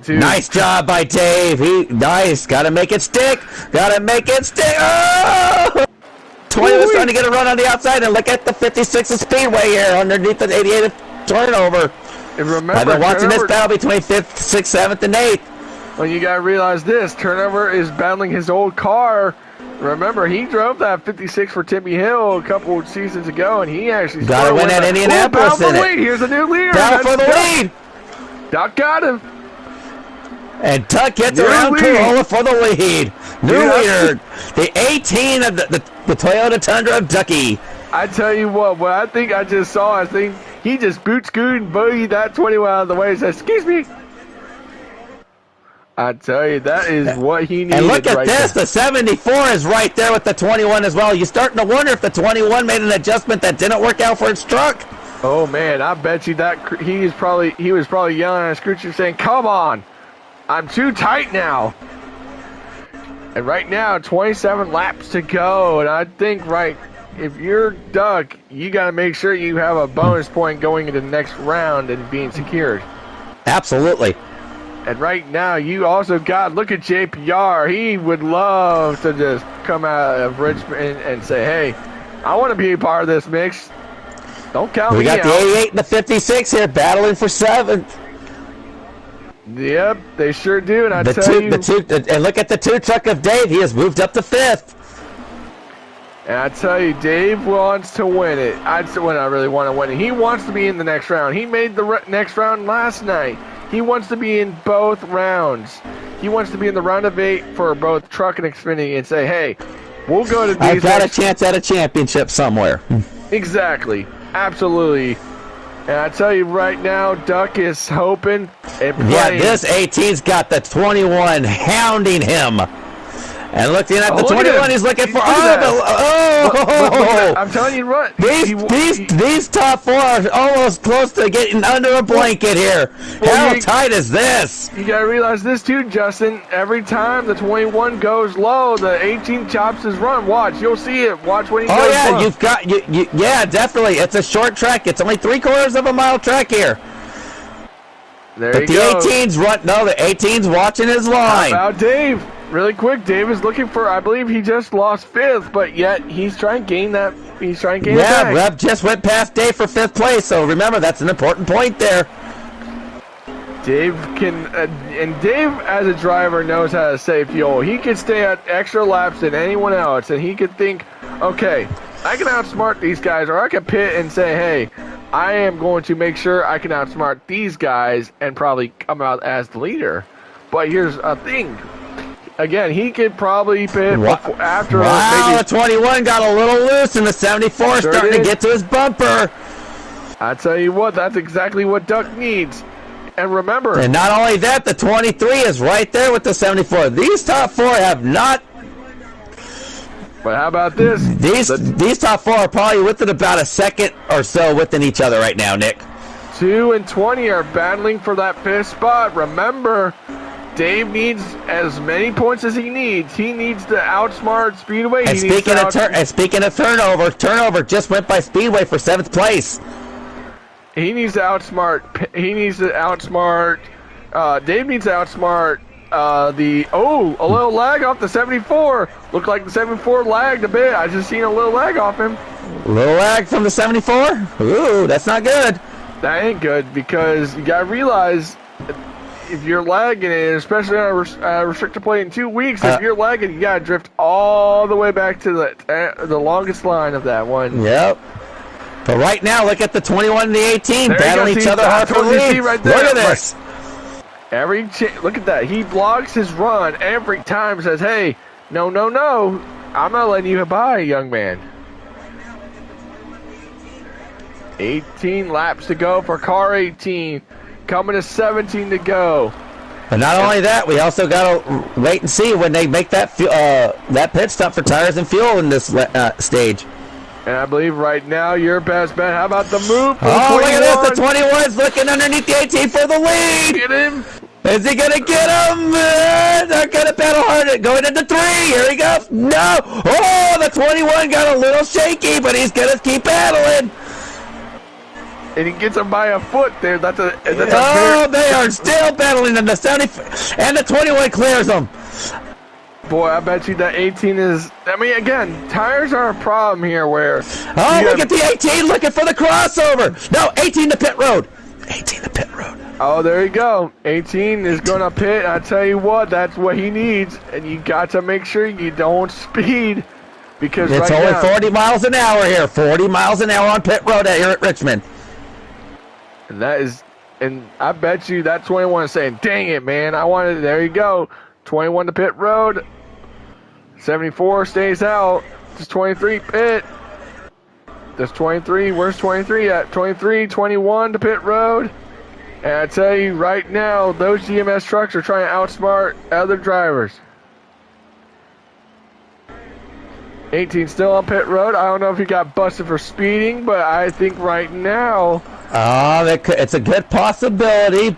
Nice job by Dave. Nice. Got to make it stick. Got to make it stick. Oh! 20 was trying to get a run on the outside, and look at the 56 of Speedway here underneath the 88 turnover. And remember, I've been watching this battle between 5th, 6th, 7th, and 8th. Well, you got to realize this. Turnover is battling his old car. Remember, he drove that 56 for Timmy Hill a couple of seasons ago, and he actually got to win at Indianapolis in it. Here's a new leader. Battle for the lead. Duck got him. And Tuck gets around Corolla for the lead. New leader, the 18 of the Toyota Tundra of Ducky. I tell you what I think I just saw, I think he just boot scooted and boogied that 21 out of the way and said, "Excuse me." I tell you, that is what he needed. And look at right this, there. the 74 is right there with the 21 as well. You're starting to wonder if the 21 made an adjustment that didn't work out for its truck. Oh man, I bet you that he was probably yelling at his crew chief saying, "Come on, I'm too tight now." And right now, 27 laps to go, and I think if you're Duck, you got to make sure you have a bonus point going into the next round and being secured. Absolutely. And right now, you also got, look at JPR. He would love to just come out of Richmond and say, "Hey, I want to be a part of this mix. Don't count me out." We got the 88 and the 56 here battling for 7th. Yep, they sure do. And I tell you, and look at the 2 truck of Dave. He has moved up to 5th. And I tell you, Dave wants to win it. I really want to win it. He wants to be in the next round. He made the next round last night. He wants to be in both rounds. He wants to be in the round of 8 for both truck and Xfinity and say, "Hey, we'll go to these." I've got a chance at a championship somewhere. Exactly. Absolutely. And I tell you right now, Duck is hoping and praying. Yeah, this 18's got the 21 hounding him. And looking at the 21, he's looking for. I'm telling you what. These top 4 are almost close to getting under a blanket here. How tight is this? You gotta realize this too, Justin. Every time the 21 goes low, the 18 chops his run. Watch, you'll see it. Watch when he goes low. You've got yeah, definitely. It's a short track. It's only 3/4 of a mile track here. There you go. But the 18's the 18's watching his line. How about Dave? Really quick, Dave is looking for, I believe he just lost 5th, but yet he's trying to gain that. He's trying to gain it back. Yeah, Rev just went past Dave for 5th place, so remember, that's an important point there. Dave can, and Dave as a driver knows how to save fuel. He can stay at extra laps than anyone else, and he could think, okay, I can outsmart these guys, or I can pit and say, hey, I am going to make sure I can outsmart these guys and probably come out as the leader. But here's a thing. Again, he could probably pit after. Wow, the 21 got a little loose, and the 74 starting to get to his bumper. I tell you what, that's exactly what Duck needs. And remember. And not only that, the 23 is right there with the 74. These top 4 have not. But how about this? These top 4 are probably within about a second or so within each other right now, Nick. 2 and 20 are battling for that 5th spot. Remember, Dave needs as many points as he needs. He needs to outsmart Speedway. And speaking of turnover just went by Speedway for 7th place. He needs to outsmart. Dave needs to outsmart a little lag off the 74. Looked like the 74 lagged a bit. I just seen a little lag off him. A little lag from the 74? Ooh, that's not good. That ain't good because you gotta realize, if you're lagging it, especially on a restrictor plate in 2 weeks, if you're lagging, you gotta drift all the way back to the longest line of that one. Yep. But right now, look at the 21 and the 18 battling each other hard for the lead. Right there. Look at this. Look at that. He blocks his run every time. Says, "Hey, no, I'm not letting you by, young man." 18 laps to go for car 18. Coming to 17 to go. But not only that, we also got to wait and see when they make that pit stop for tires and fuel in this stage. And I believe right now your best bet. How about the move? Oh, look at this. The 21's looking underneath the 18 for the lead. Get him. Is he going to get him? They're going to battle hard. Going into 3. Here he goes. No. Oh, the 21 got a little shaky, but he's going to keep battling. And he gets him by a foot there. That's a they are still battling in the 70. And the 21 clears them. Boy, I bet you that 18 is... I mean, again, tires are a problem here where... Oh, look at the 18 looking for the crossover. No, 18 to pit road. 18 to pit road. Oh, there you go. 18 is going to pit. I tell you what, that's what he needs. And you got to make sure you don't speed. Because it's right only now, 40 miles an hour here. 40 miles an hour on pit road here at Richmond. And that is... And I bet you that 21 is saying, dang it, man. I wanted... There you go. 21 to pit road. 74 stays out. Just 23 pit. Does 23? Where's 23 at? 23, 21 to pit road. And I tell you right now, those GMS trucks are trying to outsmart other drivers. 18 still on pit road. I don't know if he got busted for speeding, but I think right now... Oh, it's a good possibility.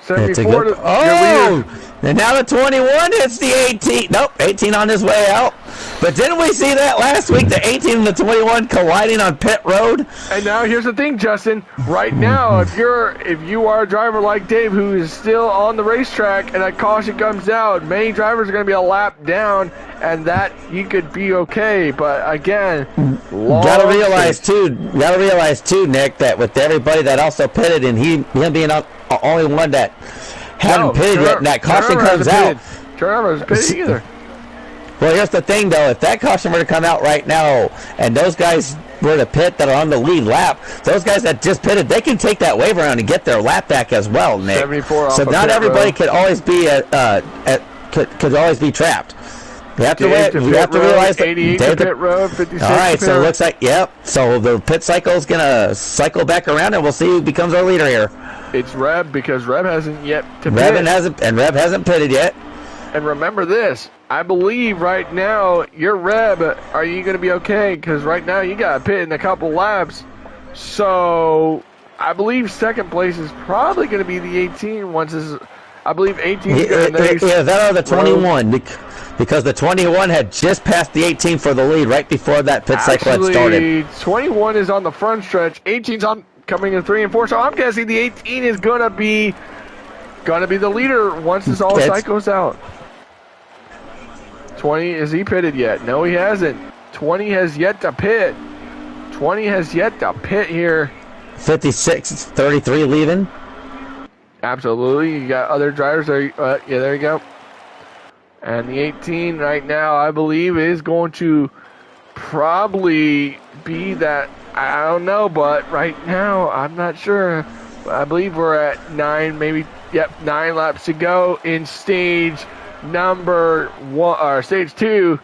74 to... Oh! And now the 21 hits the 18. Nope, 18 on his way out. But didn't we see that last week? The 18 and the 21 colliding on pit road. And now here's the thing, Justin. Right now, if you are a driver like Dave who is still on the racetrack and a caution comes out, many drivers are going to be a lap down, and that you could be okay. But again, gotta realize too, Nick, that with everybody that also pitted and him being the only one that hadn't pitted yet, and that caution comes out. Turner hasn't pitted either. Well, here's the thing, though. If that caution were to come out right now, and those guys were to pit that are on the lead lap, those guys that just pitted, they can take that wave around and get their lap back as well, Nick. 74 so not everybody could always be could always be trapped. We have to realize that 88 to pit road, 56. All right, so it looks like So the pit cycle is gonna cycle back around, and we'll see who becomes our leader here. It's Reb, because Reb hasn't yet to pit. Reb hasn't pitted yet. And remember this, I believe right now, your Reb, are you going to be okay? Because right now you got to pit in a couple laps. So I believe second place is probably going to be the 18 once this. I believe 18 is going to that or the 21, because the 21 had just passed the 18 for the lead right before that pit cycle had started. 21 is on the front stretch, 18's on coming in 3 and 4. So I'm guessing the 18 is going to be the leader once this all cycles out. 20, is he pitted yet? No, he hasn't. 20 has yet to pit. 20 has yet to pit here. 56, 33 leaving. Absolutely. You got other drivers there. Yeah, there you go. And the 18 right now, I believe, is going to probably be that. I don't know, but right now, I'm not sure. I believe we're at 9, maybe, 9 laps to go in stage number 1, or stage 2.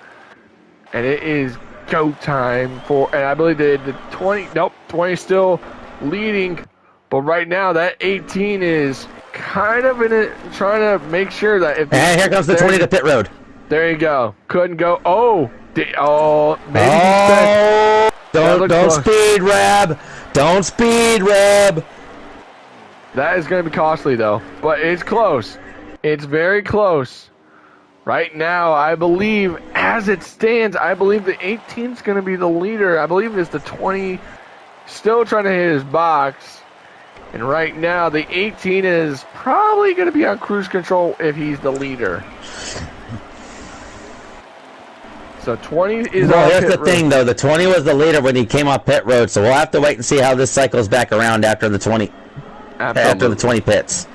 And it is go time for, and I believe the 20, nope, 20 is still leading. But right now, that 18 is kind of in it, trying to make sure that if... And here comes the 20 to pit road. There you go. Couldn't go. Maybe Don't speed, Reb. Don't speed, Reb. That is going to be costly, though. But it's close. It's very close. Right now, I believe, as it stands, I believe the 18 is going to be the leader. I believe it's the 20 still trying to hit his box. And right now, the 18 is probably going to be on cruise control if he's the leader. So 20 is on here's pit the road. thing, though. The 20 was the leader when he came off pit road, so we'll have to wait and see how this cycles back around after the 20. Absolutely. After the 20 pits.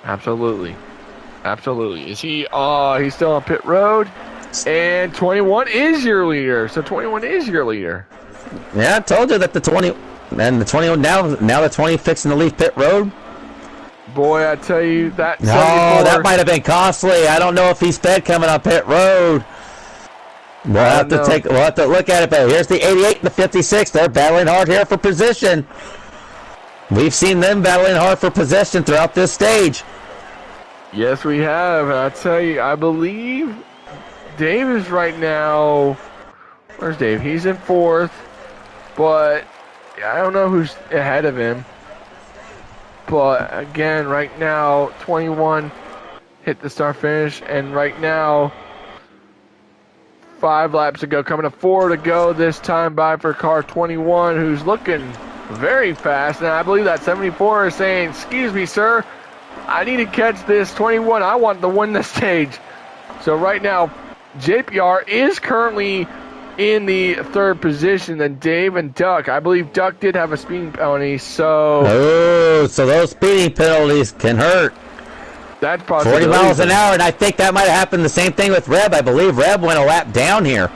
Absolutely. Is he? He's still on pit road. And 21 is your leader. So 21 is your leader. Yeah, I told you that the 20... And the 20 now the 20 fixing to leave pit road. Boy, I tell you that. No, that might have been costly. I don't know if he's sped coming on pit road. We'll have to look at it. But here's the 88 and the 56. They're battling hard here for position. We've seen them battling hard for possession throughout this stage. Yes, we have. And I tell you, I believe Dave is right now. Where's Dave? He's in 4th, but I don't know who's ahead of him. But again, right now, 21 hit the start finish, and right now, 5 laps to go. Coming to 4 to go this time by for car 21, who's looking very fast. And I believe that 74 is saying, "Excuse me, sir, I need to catch this 21. I want to win the stage." So right now, JPR is currently in the 3rd position. Then Dave and Duck. I believe Duck did have a speeding penalty, so... Oh, so those speeding penalties can hurt. That's possible. 40 miles an hour, and I think that might have happened the same thing with Reb. I believe Reb went a lap down here.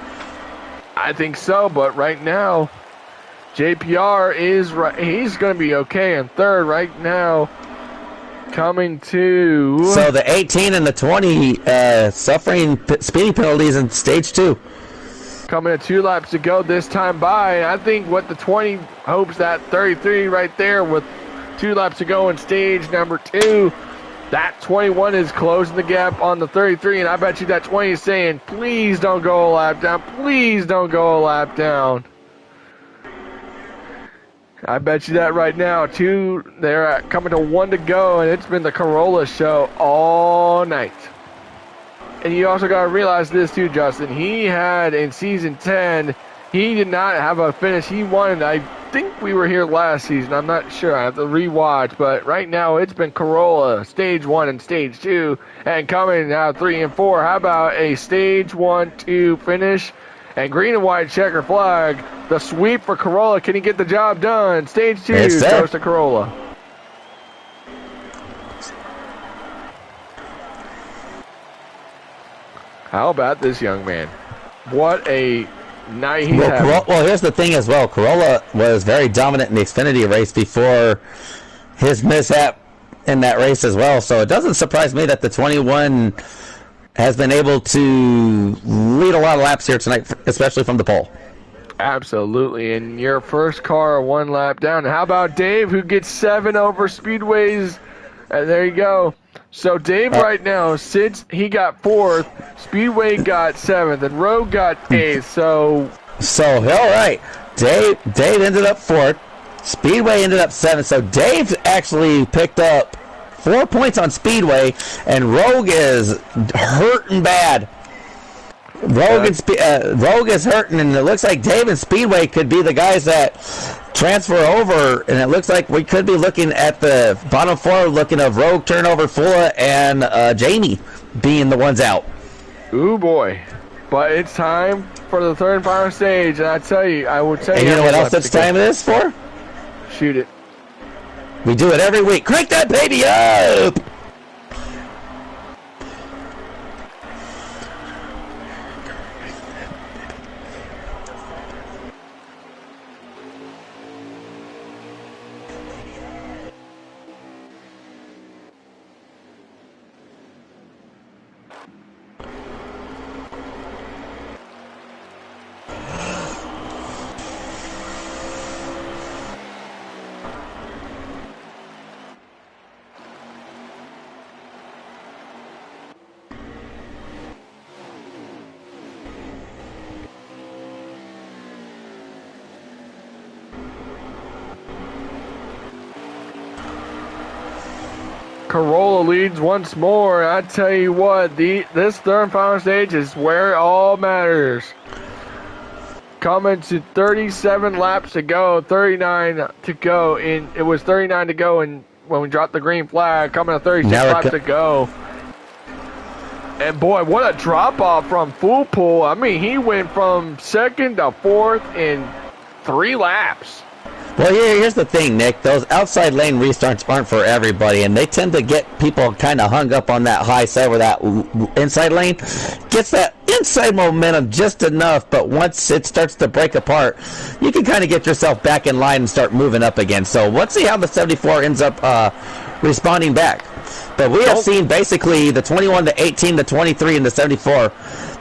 I think so, but right now, JPR is right. He's going to be okay in 3rd right now. Coming to... So the 18 and the 20 suffering speeding penalties in stage 2. Coming to 2 laps to go this time by. And I think what the 20 hopes that 33 right there with 2 laps to go in stage number 2. That 21 is closing the gap on the 33. And I bet you that 20 is saying, "Please don't go a lap down. Please don't go a lap down." I bet you that right now. 2, they're coming to 1 to go. And it's been the Corolla show all night. And you also got to realize this too, Justin. He had in season 10, he did not have a finish. He won. I think we were here last season. I'm not sure. I have to rewatch. But right now, it's been Corolla, stage 1 and stage 2. And coming now 3 and 4. How about a stage 1-2 finish? And green and white checker flag. The sweep for Corolla. Can he get the job done? Stage 2 goes to Corolla. How about this young man? What a night he's having. Well, here's the thing as well. Corolla was very dominant in the Xfinity race before his mishap in that race as well. So it doesn't surprise me that the 21 has been able to lead a lot of laps here tonight, especially from the pole. Absolutely. And your first car 1 lap down. How about Dave, who gets 7 over Speedways? And there you go. So Dave right now sits, he got 4th, Speedway got 7th, and Rogue got 8th. So all right. Dave ended up 4th. Speedway ended up 7th. So Dave actually picked up 4 points on Speedway, and Rogue is hurting bad. Rogue is hurting, and it looks like Dave and Speedway could be the guys that transfer over, and it looks like we could be looking at the bottom 4, looking of Rogue, Turnover, Fulla, and Jamie being the ones out. Ooh boy. But it's time for the 3rd and final stage, and I tell you, I would tell you. And you know what else it's time it is for? Shoot it. We do it every week. Crank that baby up! Corolla leads once more. I tell you what, this 3rd and final stage is where it all matters. Coming to 37 laps to go, 39 to go. It was 39 to go when we dropped the green flag. Coming to 36 laps to go. And boy, what a drop off from Full. I mean, he went from 2nd to 4th in 3 laps. Well, here's the thing, Nick. Those outside lane restarts aren't for everybody, and they tend to get people kind of hung up on that high side where that inside lane gets that inside momentum just enough, but once it starts to break apart, you can kind of get yourself back in line and start moving up again. So let's see how the 74 ends up responding back. But we have seen basically the 21, the 18, the 23, and the 74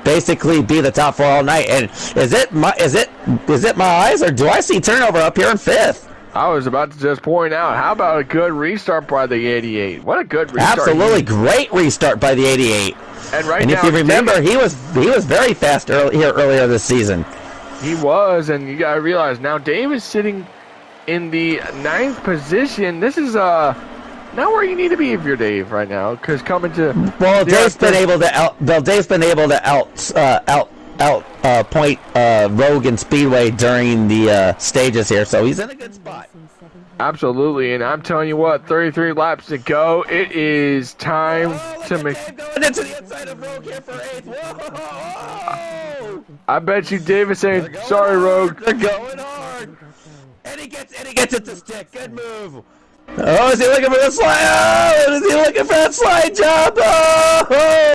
basically be the top 4 all night. And is it my eyes, or do I see turnover up here in 5th? I was about to just point out, how about a good restart by the 88? What a good restart. Absolutely great restart by the 88. And And if you remember, he was very fast earlier this season. He was, and you gotta realize now Dave is sitting in the 9th position. This is not where you need to be if you're Dave right now, because coming to Dave's been able to point Rogue and Speedway during the stages here, so he's in a good spot. Absolutely, and I'm telling you what, 33 laps to go. It is time to make. Going into the inside of Rogue here for 8th. Whoa! I bet you Dave is saying, "Sorry, Rogue." They're going hard, and he gets it to stick. Good move. Oh, is he looking for the slide? Oh, is he looking for that slide job? Oh!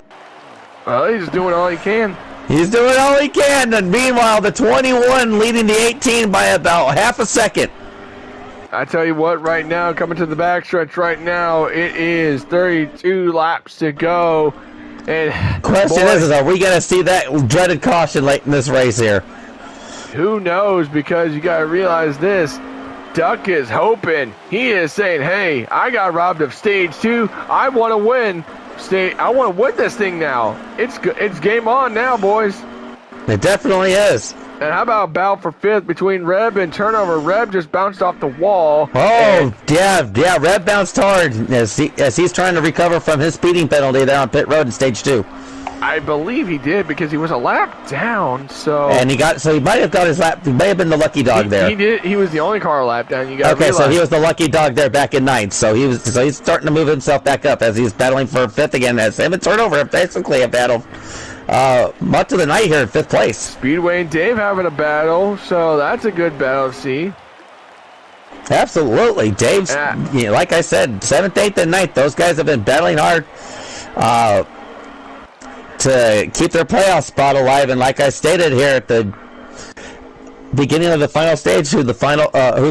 Well, he's doing all he can. He's doing all he can, and meanwhile, the 21 leading the 18 by about half a second. I tell you what, right now, coming to the backstretch right now, it is 32 laps to go. And question is, are we going to see that dreaded caution late in this race here? Who knows, because you got to realize this. Duck is hoping. He is saying, hey, I got robbed of stage 2. I want to win. I want to win this thing now. It's game on now, boys. It definitely is. And how about a battle for 5th between Reb and Turnover? Reb just bounced off the wall. Oh, yeah. Reb bounced hard as he's trying to recover from his speeding penalty there on pit road in stage 2. I believe he did because he was a lap down. And he might have got his lap. He may have been the lucky dog there. He did. He was the only car lap down. You got okay, so he was the lucky dog there back in 9th. So he's starting to move himself back up as he's battling for 5th again. As him and Turnover basically a battle. Much of the night here in 5th place. Speedway and Dave having a battle, so that's a good battle to see. Absolutely. Dave's, like I said, 7th, 8th, and 9th, those guys have been battling hard to keep their playoff spot alive. And like I stated here at the beginning of the final stage, who the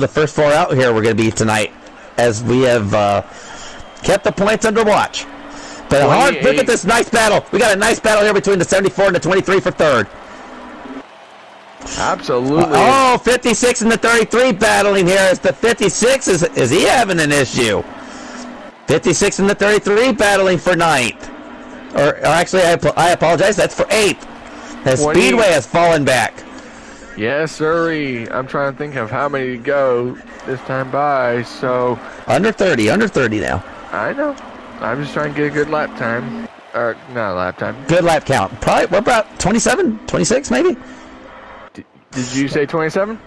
first 4 out here were going to be tonight, as we have kept the points under watch. But look at this nice battle. We got a nice battle here between the 74 and the 23 for 3rd. Absolutely. 56 and the 33 battling here. As the 56 is he having an issue? 56 and the 33 battling for 9th. Or actually, I apologize. That's for 8th. As Speedway has fallen back. Yes, sirree. I'm trying to think of how many to go this time by. So under 30 now. I know. I'm just trying to get a good lap time. Or, not a lap time. Good lap count. Probably, we're about 27, 26 maybe? Did you say 27?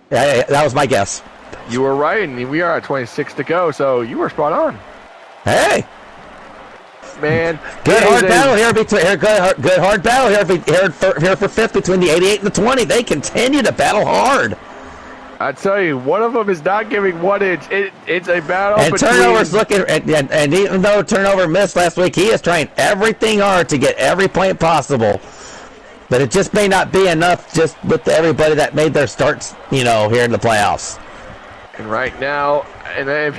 Yeah, that was my guess. You were right, and we are at 26 to go, so you were spot on. Hey! Man. Good hard battle here. Good hard battle here for 5th between the 88 and the 20. They continue to battle hard. I tell you, one of them is not giving 1 inch. It's a battle. And Turnover's looking, and even though Turnover missed last week, he is trying everything hard to get every point possible. But it just may not be enough just with everybody that made their starts, here in the playoffs. And right now, and if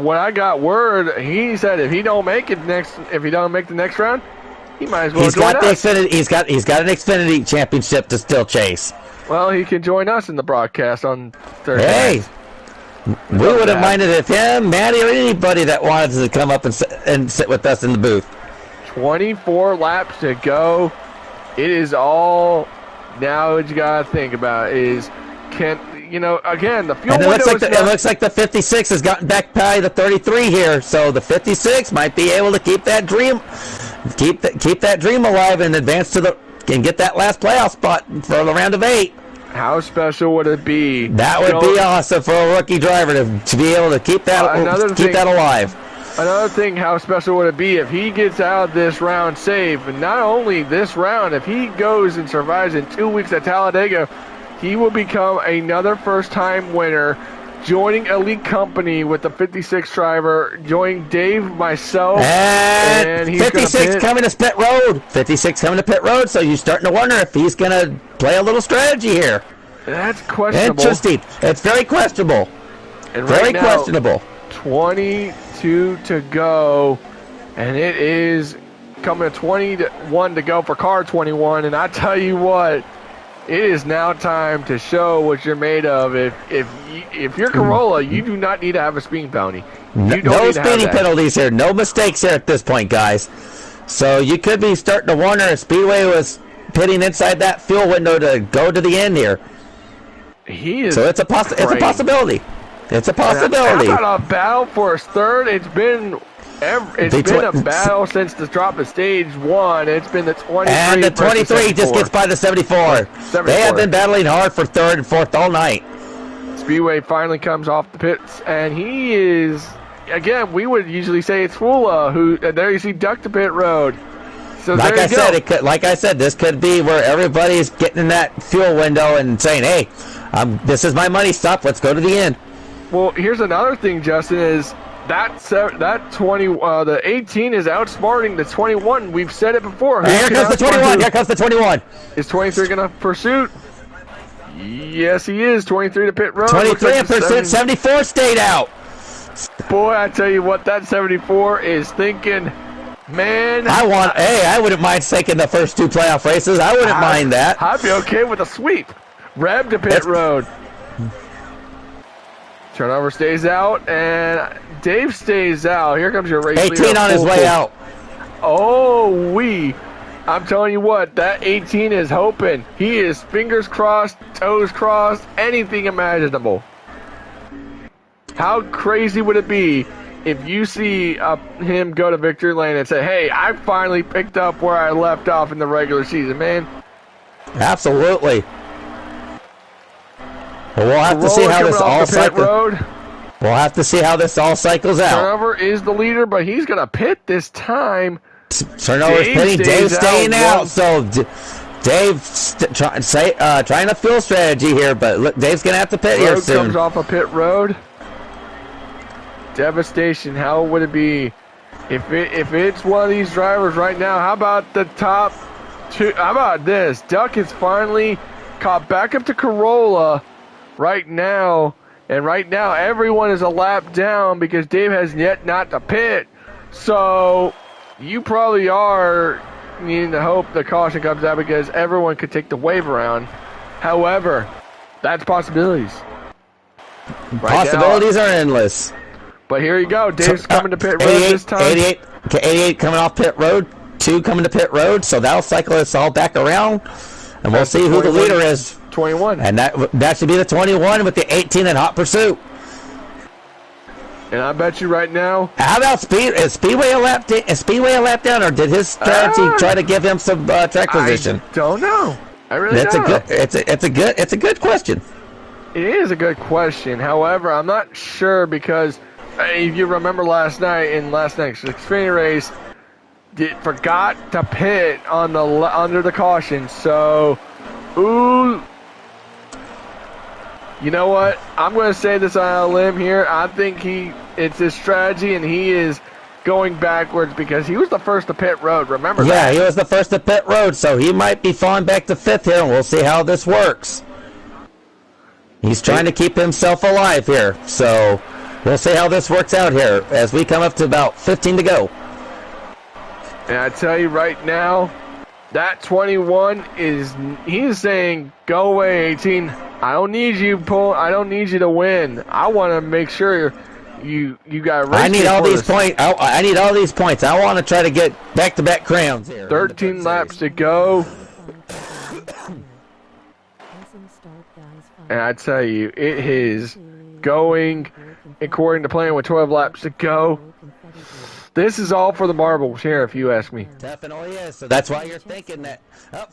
when I got word, he said if he don't make the next round, he might as well join us. He's got an Xfinity championship to still chase. Well, he can join us in the broadcast on Thursday. Hey, we would have minded if him, Matty, or anybody that wanted to come up and sit with us in the booth. 24 laps to go. It is all now. What you gotta think about is again the fuel window. It looks like the 56 has gotten back by the 33 here, so the 56 might be able to keep that dream alive and advance and get that last playoff spot for the round of 8. How special would it be? That would be awesome for a rookie driver to be able to keep that alive. Another thing, how special would it be if he gets out of this round safe? And not only this round, if he goes and survives in 2 weeks at Talladega, he will become another first-time winner, joining elite company with the 56 driver, joining Dave, myself, and he's 56 coming to pit road. 56 coming to pit road, so you're starting to wonder if he's going to play a little strategy here. That's questionable. Interesting. It's very questionable. And very questionable. 22 to go, and it is coming to 21 to go for car 21, and I tell you what, It is now time to show what you're made of. If you're Corolla, you do not need to have a speeding penalty. You don't No need to have speeding that. penalties here. No mistakes here at this point, guys. So you could be starting to wonder if Speedway was pitting inside that fuel window to go to the end here. He is. So it's a possibility. It's a possibility. How about a battle for his third? It's been a battle since the drop of stage 1. It's been the 23 and the 23 just gets by the 74. They have been battling hard for third and fourth all night. Speedway finally comes off the pits, and he is, again, we would usually say it's Fula, who, and there you see duck to pit road. So like I said, this could be where everybody's getting in that fuel window and saying, hey, this is my money, stop, let's go to the end. Well, here's another thing, Justin, is the 18 is outsmarting the 21. We've said it before. Here comes the 21. Here comes the 21. Is 23 going to pursuit? Yes, he is. 23 to pit road. 23 in pursuit. 74 stayed out. Boy, I tell you what, that 74 is thinking, man. I wouldn't mind taking the first 2 playoff races. I wouldn't mind that. I'd be okay with a sweep. Reb to pit road. Turnover stays out, and Dave stays out. Here comes your race 18 leader. on his way out. I'm telling you what, that 18 is hoping. He is fingers crossed, toes crossed, anything imaginable. How crazy would it be if you see him go to victory lane and say, hey, I finally picked up where I left off in the regular season, man? Absolutely. Well, we'll have to see how this all cycles. We'll have to see how this all cycles out. Turnover is the leader, but he's going to pit this time. Turnover's pitting. Dave's staying out. So Dave's trying to fill strategy here, but look, Dave's going to have to pit here soon. Comes off a pit road. Devastation. How would it be if it's one of these drivers right now? How about the top 2? How about this? Duck is finally caught back up to Corolla. Right now, everyone is a lap down because Dave has yet not to pit. So you probably are needing to hope the caution comes out because everyone could take the wave around. However, that's possibilities. Possibilities are endless. But here you go. Dave's coming to pit road this time. 88 coming off pit road. 2 coming to pit road. So that'll cycle us all back around. And we'll see who the leader is. 21. And that should be the 21 with the 18 in hot pursuit. And I bet you right now. How about is Speedway a lap down, or did his strategy try to give him some track position? I don't know. I really don't. It's a good question. It is a good question. However, I'm not sure because if you remember last night in last night's Xfinity race, forgot to pit on the under the caution. So, you know what? I'm going to say this on a limb here. I think it's his strategy, and he is going backwards because he was the first to pit road. Remember that? Yeah, he was the first to pit road, so he might be falling back to 5th here, and we'll see how this works. He's trying to keep himself alive here, so we'll see how this works out here as we come up to about 15 to go. And I tell you right now, that 21 he's saying, go away, 18. I don't need you to win. I want to make sure you got a race. I need all these points. I need all these points. I want to try to get back-to-back crowns here. 13 laps to go. And I tell you, it is going according to plan with 12 laps to go. This is all for the marbles here, if you ask me. Definitely is. So that's why you're thinking that.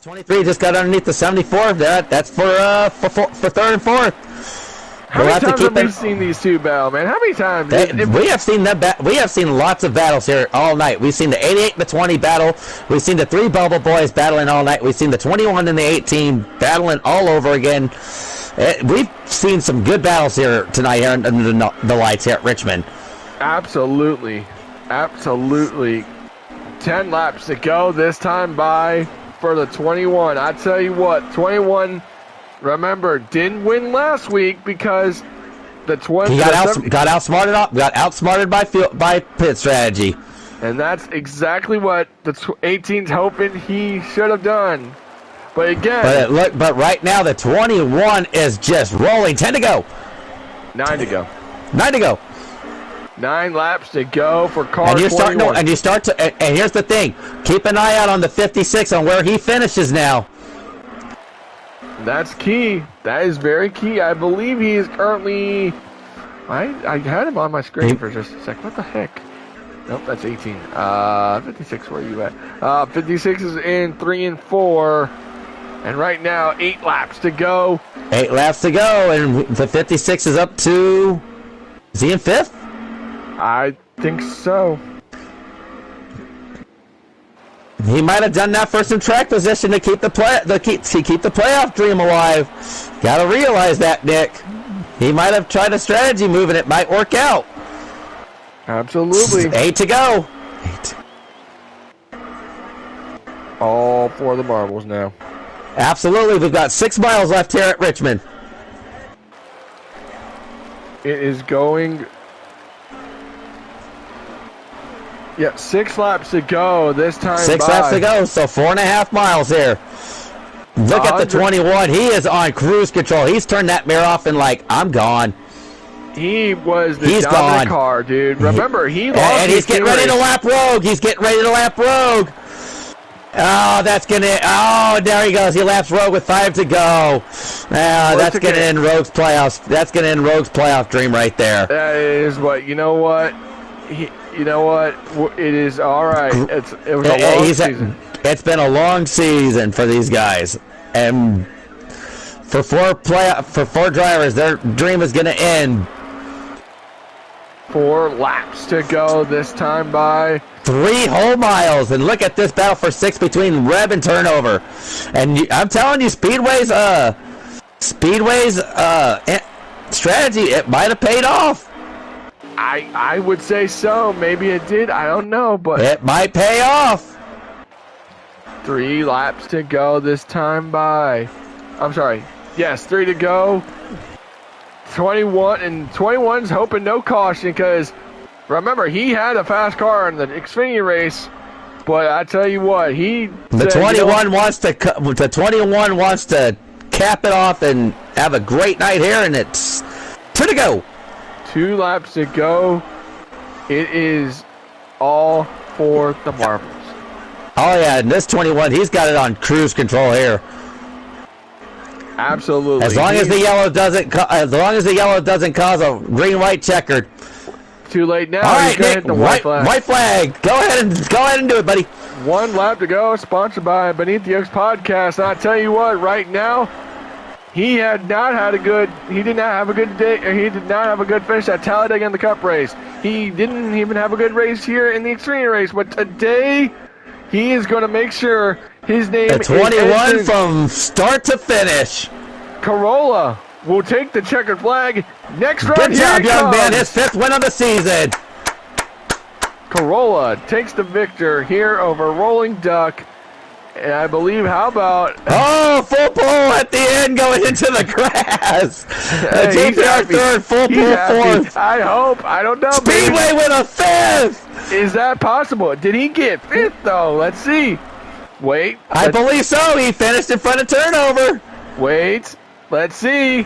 23 just got underneath the 74. That's for third and fourth. How many times have we seen these two battle, man? How many times? We have seen that. We have seen lots of battles here all night. We've seen the 88 and the 20 battle. We've seen the 3 Bubble Boys battling all night. We've seen the 21 and the 18 battling all over again. We've seen some good battles here tonight here under the lights here at Richmond. Absolutely. 10 laps to go this time for the 21. I tell you what, 21, remember, didn't win last week because the 20 he got outsmarted by pit strategy. And that's exactly what the 18's hoping he should have done. But again, but right now the 21 is just rolling. 10 to go. 9 to go. 9 to go. 9 laps to go for car And and here's the thing. Keep an eye out on the 56 on where he finishes now. That's key. That is very key. I believe he is currently... I had him on my screen for just a sec. What the heck? Nope, that's 18. 56, where are you at? 56 is in 3 and 4. And right now, 8 laps to go. 8 laps to go, and the 56 is up to... Is he in 5th? I think so. He might have done that for some track position to keep the playoff dream alive. Gotta realize that, Nick. He might have tried a strategy move and it might work out. Absolutely. 8 to go. 8. All for the marbles now. Absolutely. We've got 6 miles left here at Richmond. It is going... Yeah, 6 laps to go this time. 6 laps to go, so 4.5 miles here. Look at the 21. He is on cruise control. He's turned that mirror off and like, I'm gone. He was the dominant car, dude. Remember, he lost. And he's getting ready to lap Rogue. He's getting ready to lap Rogue. Oh, that's gonna. Oh, there he goes. He laps Rogue with 5 to go. That's gonna end Rogue's playoffs. That's gonna end Rogue's playoff dream right there. That is what. You know what? You know what? It is all right. It was a long season. It's been a long season for these guys, and for 4 drivers, their dream is gonna end. 4 laps to go this time by 3 whole miles, and look at this battle for 6 between Reb and Turnover. And I'm telling you, Speedway's strategy, it might have paid off. I would say so. Maybe it did. I don't know, but it might pay off. 3 laps to go this time by. I'm sorry. Yes, 3 to go. 21 and 21's hoping no caution because remember he had a fast car in the Xfinity race, but I tell you what, the 21 wants to cap it off and have a great night here, and it's 2 to go. 2 laps to go. It is all for the marbles. Oh yeah, and this 21, he's got it on cruise control here. Absolutely. As long as the yellow doesn't cause a green-white checkered. Too late now. All right, Nick, white flag. Go ahead and do it, buddy. 1 lap to go. Sponsored by Beneath the Oaks Podcast. And I tell you what, right now, he did not have a good day. He did not have a good finish at Talladega in the Cup race. He didn't even have a good race here in the Xfinity race. But today, he is going to make sure his name is 21 from start to finish. Corolla will take the checkered flag. Next round. Good job, young man. His 5th win of the season. Corolla takes the victor here over Rolling Duck. And I believe, how about... Oh, full pull at the end going into the grass. He's happy. 3rd, full pull 4th. I hope. I don't know. Speedway with a 5th. Is that possible? Did he get 5th, though? Let's see. Wait. I believe so. He finished in front of Turnover. Wait. Let's see.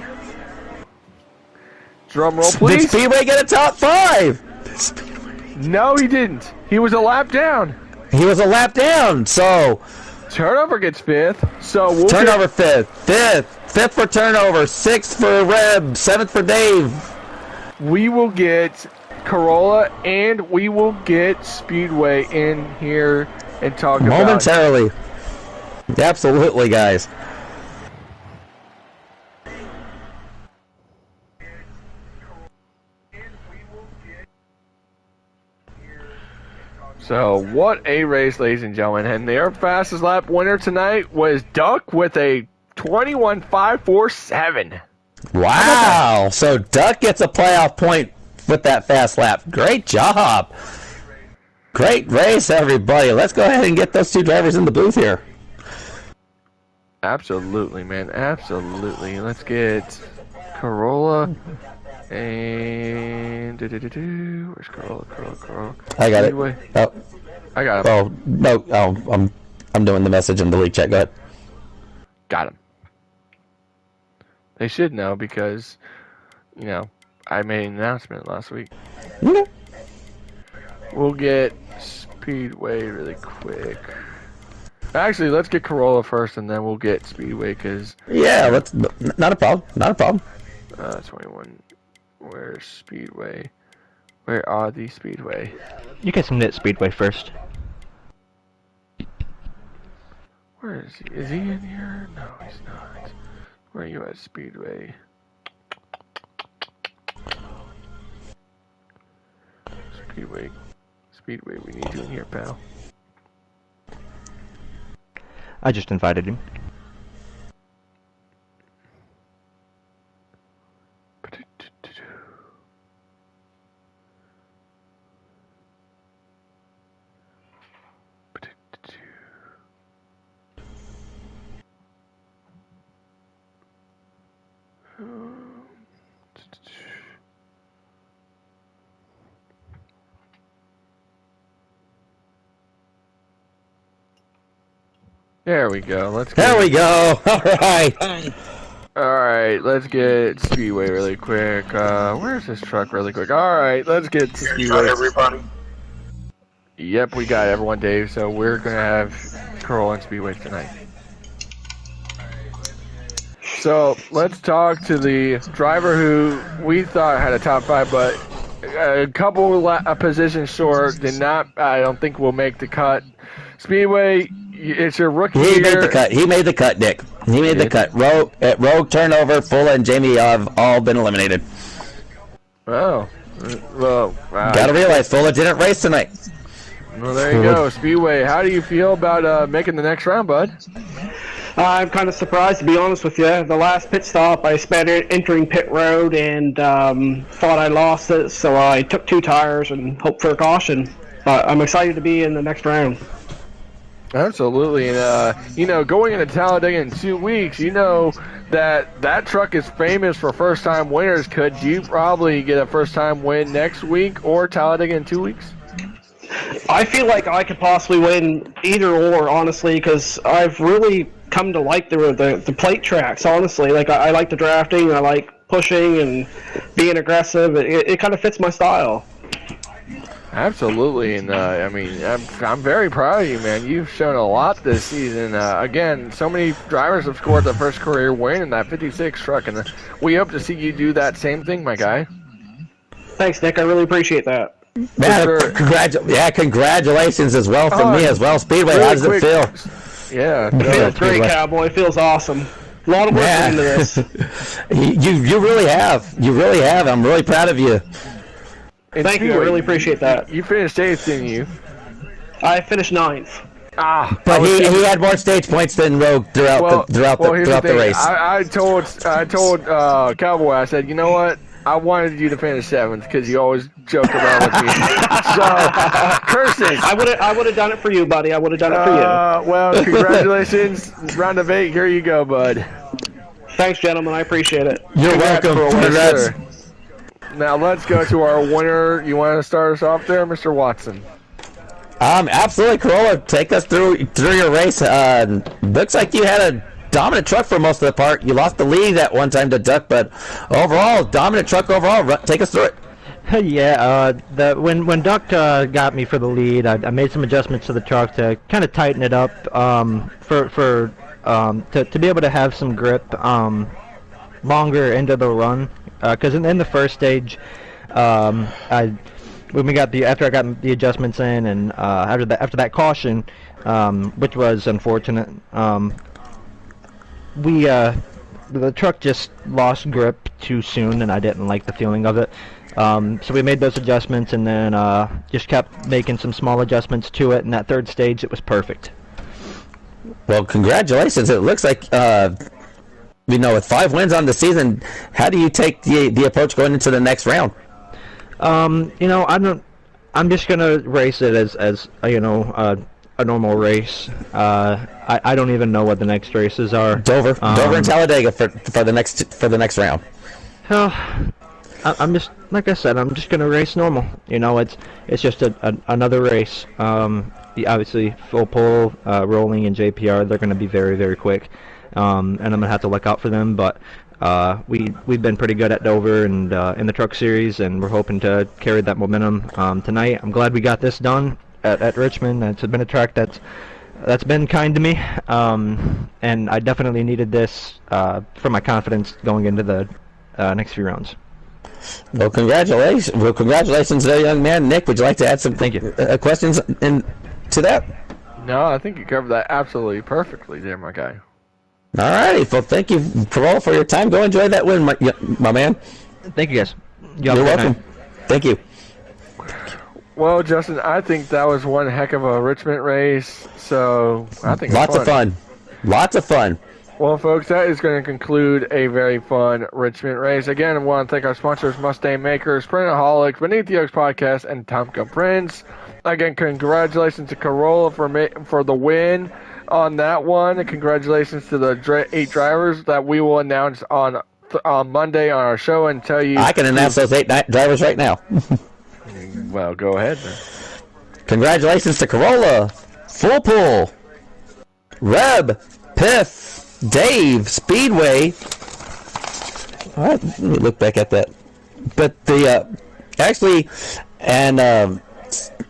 Drum roll, please. Did Speedway get a top 5? No, he didn't. He was a lap down. So Turnover gets 5th. So Turnover 5th. 5th for Turnover. 6th for Reb. 7th for Dave. We will get Corolla and we will get Speedway in here and talk momentarily. Absolutely, guys. So, what a race, ladies and gentlemen. And their fastest lap winner tonight was Duck with a 21.547. Wow. So, Duck gets a playoff point with that fast lap. Great job. Great race, everybody. Let's go ahead and get those 2 drivers in the booth here. Absolutely, man. Absolutely. Let's get Corolla and where's Corolla? I got it. Oh, I got him. Oh no! Oh, I'm doing the message in the league chat. Go ahead. Got him. They should know because, you know, I made an announcement last week. Okay. We'll get Speedway really quick. Actually, let's get Corolla first, and then we'll get Speedway, because... Yeah, let's... Not a problem. Not a problem. 21. Where's Speedway? Where are the Speedway? You guys can hit Speedway first. Where is he? Is he in here? No, he's not. Where are you at, Speedway? Speedway. Speedway, we need you in here, pal. I just invited him. There we go. Let's get There we go. All right. Alright, let's get Speedway really quick. Where's this truck really quick? Alright, let's get Speedway. Everybody. Yep, we got everyone, Dave. So we're going to have Corolla and Speedway tonight. So let's talk to the driver who we thought had a top 5, but a couple positions short. Did not, I don't think will make the cut. Speedway, it's your rookie year. He made the cut. He made the cut, Dick. He made the cut. Rogue, Turnover, Fulla, and Jamie have all been eliminated. Oh. Well, Gotta realize Fulla didn't race tonight. Well, there you go. Speedway, how do you feel about making the next round, bud? I'm kind of surprised, to be honest with you. The last pit stop, I sped it entering pit road and thought I lost it, so I took 2 tires and hoped for a caution. But I'm excited to be in the next round. Absolutely, and you know, going into Talladega in 2 weeks, you know that truck is famous for first-time winners. Could you probably get a first-time win next week or Talladega in 2 weeks? I feel like I could possibly win either or, honestly, because I've really come to like the plate tracks, honestly. Like, I like the drafting, I like pushing and being aggressive. It kind of fits my style. Absolutely, and I mean, I'm very proud of you, man. You've shown a lot this season. Again, so many drivers have scored their first career win in that 56 truck, and we hope to see you do that same thing, my guy. Thanks, Nick. I really appreciate that. Yeah, Sure. Congratulations as well from me as well. Speedway, really how does it feel? Yeah, It feels great, Speedway. Cowboy. It feels awesome. A lot of work Yeah. into this. You really have. You really have. I'm really proud of you. And Thank you. I Speedway, really appreciate that. You finished 8th, didn't you? I finished 9th. But he had more stage points than Rogue throughout the race. I told Cowboy, I said, you know what? I wanted you to finish 7th because you always joke around with me. So, curses. I would have done it for you, buddy. I would have done it for you. Well, congratulations. Round of 8. Here you go, bud. Thanks, gentlemen. I appreciate it. You're Congrats, welcome. Corolla. Congrats. Sir. Now let's go to our winner. You want to start us off there, Mr. Watson? Absolutely, Corolla. Take us through your race. Looks like you had a dominant truck for most of the part. You lost the lead at one time to Duck, but overall, dominant truck overall. Take us through it. Yeah, when Duck got me for the lead, I made some adjustments to the truck to kind of tighten it up to be able to have some grip longer into the run. Because in the first stage, after I got the adjustments in, and after that caution, which was unfortunate, the truck just lost grip too soon, and I didn't like the feeling of it. So we made those adjustments, and then just kept making some small adjustments to it. And that third stage, it was perfect. Well, congratulations. It looks like, with 5 wins on the season, how do you take the approach going into the next round? I'm just gonna race it as a normal race. I don't even know what the next races are. Dover and Talladega for the next round. I'm just, like I said, I'm just gonna race normal. It's just another race. Obviously, full pull, rolling, and JPR, they're gonna be very, very quick. and I'm gonna have to look out for them. But we've been pretty good at Dover and in the truck series, and we're hoping to carry that momentum tonight. I'm glad we got this done at Richmond. It's been a track that's been kind to me, and I definitely needed this for my confidence going into the next few rounds. Well, congratulations! Well, congratulations there, young man. Nick, would you like to add some Thank you. Questions to that? No, I think you covered that absolutely perfectly there, my guy. All righty. Well, thank you, Corolla, for your time. Go enjoy that win, my man. Thank you, guys. You're welcome. Thank you. Well, Justin, I think that was one heck of a Richmond race. So I think Lots of fun. Lots of fun. Well, folks, that is going to conclude a very fun Richmond race. Again, I want to thank our sponsors, Mustang Makers, Printaholics, Beneath the Oaks Podcast, and Tomka Prints. Again, congratulations to Corolla for the win on that one. And congratulations to the 8 drivers that we will announce on Monday on our show and tell you. I can announce those 8 drivers right now. Well, go ahead then. Congratulations to Corolla, Full Pull, Reb, Piff, Dave, Speedway. All right, let me look back at that. But the actually, and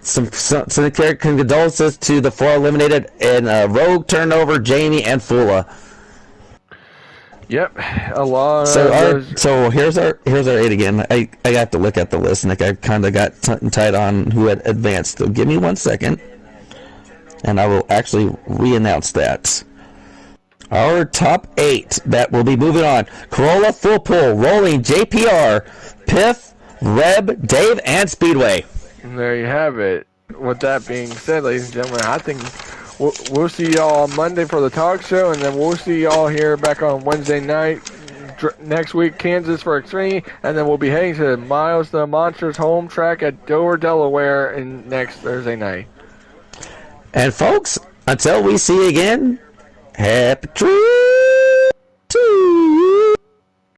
some condolences to the 4 eliminated in Rogue, Turnover, Jamie, and Fula. Yep, a lot. So here's our 8 again. I got to look at the list, and I kind of got tight on who had advanced. So give me 1 second, and I will actually re-announce that. Our top 8 that will be moving on: Corolla, Full Pull, Rolling, JPR, Piff, Reb, Dave, and Speedway. And there you have it. With that being said, ladies and gentlemen, I think we'll see y'all on Monday for the talk show, and then we'll see y'all here back on Wednesday night next week, Kansas for Xfinity, and then we'll be heading to Miles the Monsters home track at Dover, Delaware, next Thursday night. And folks, until we see you again, happy trip!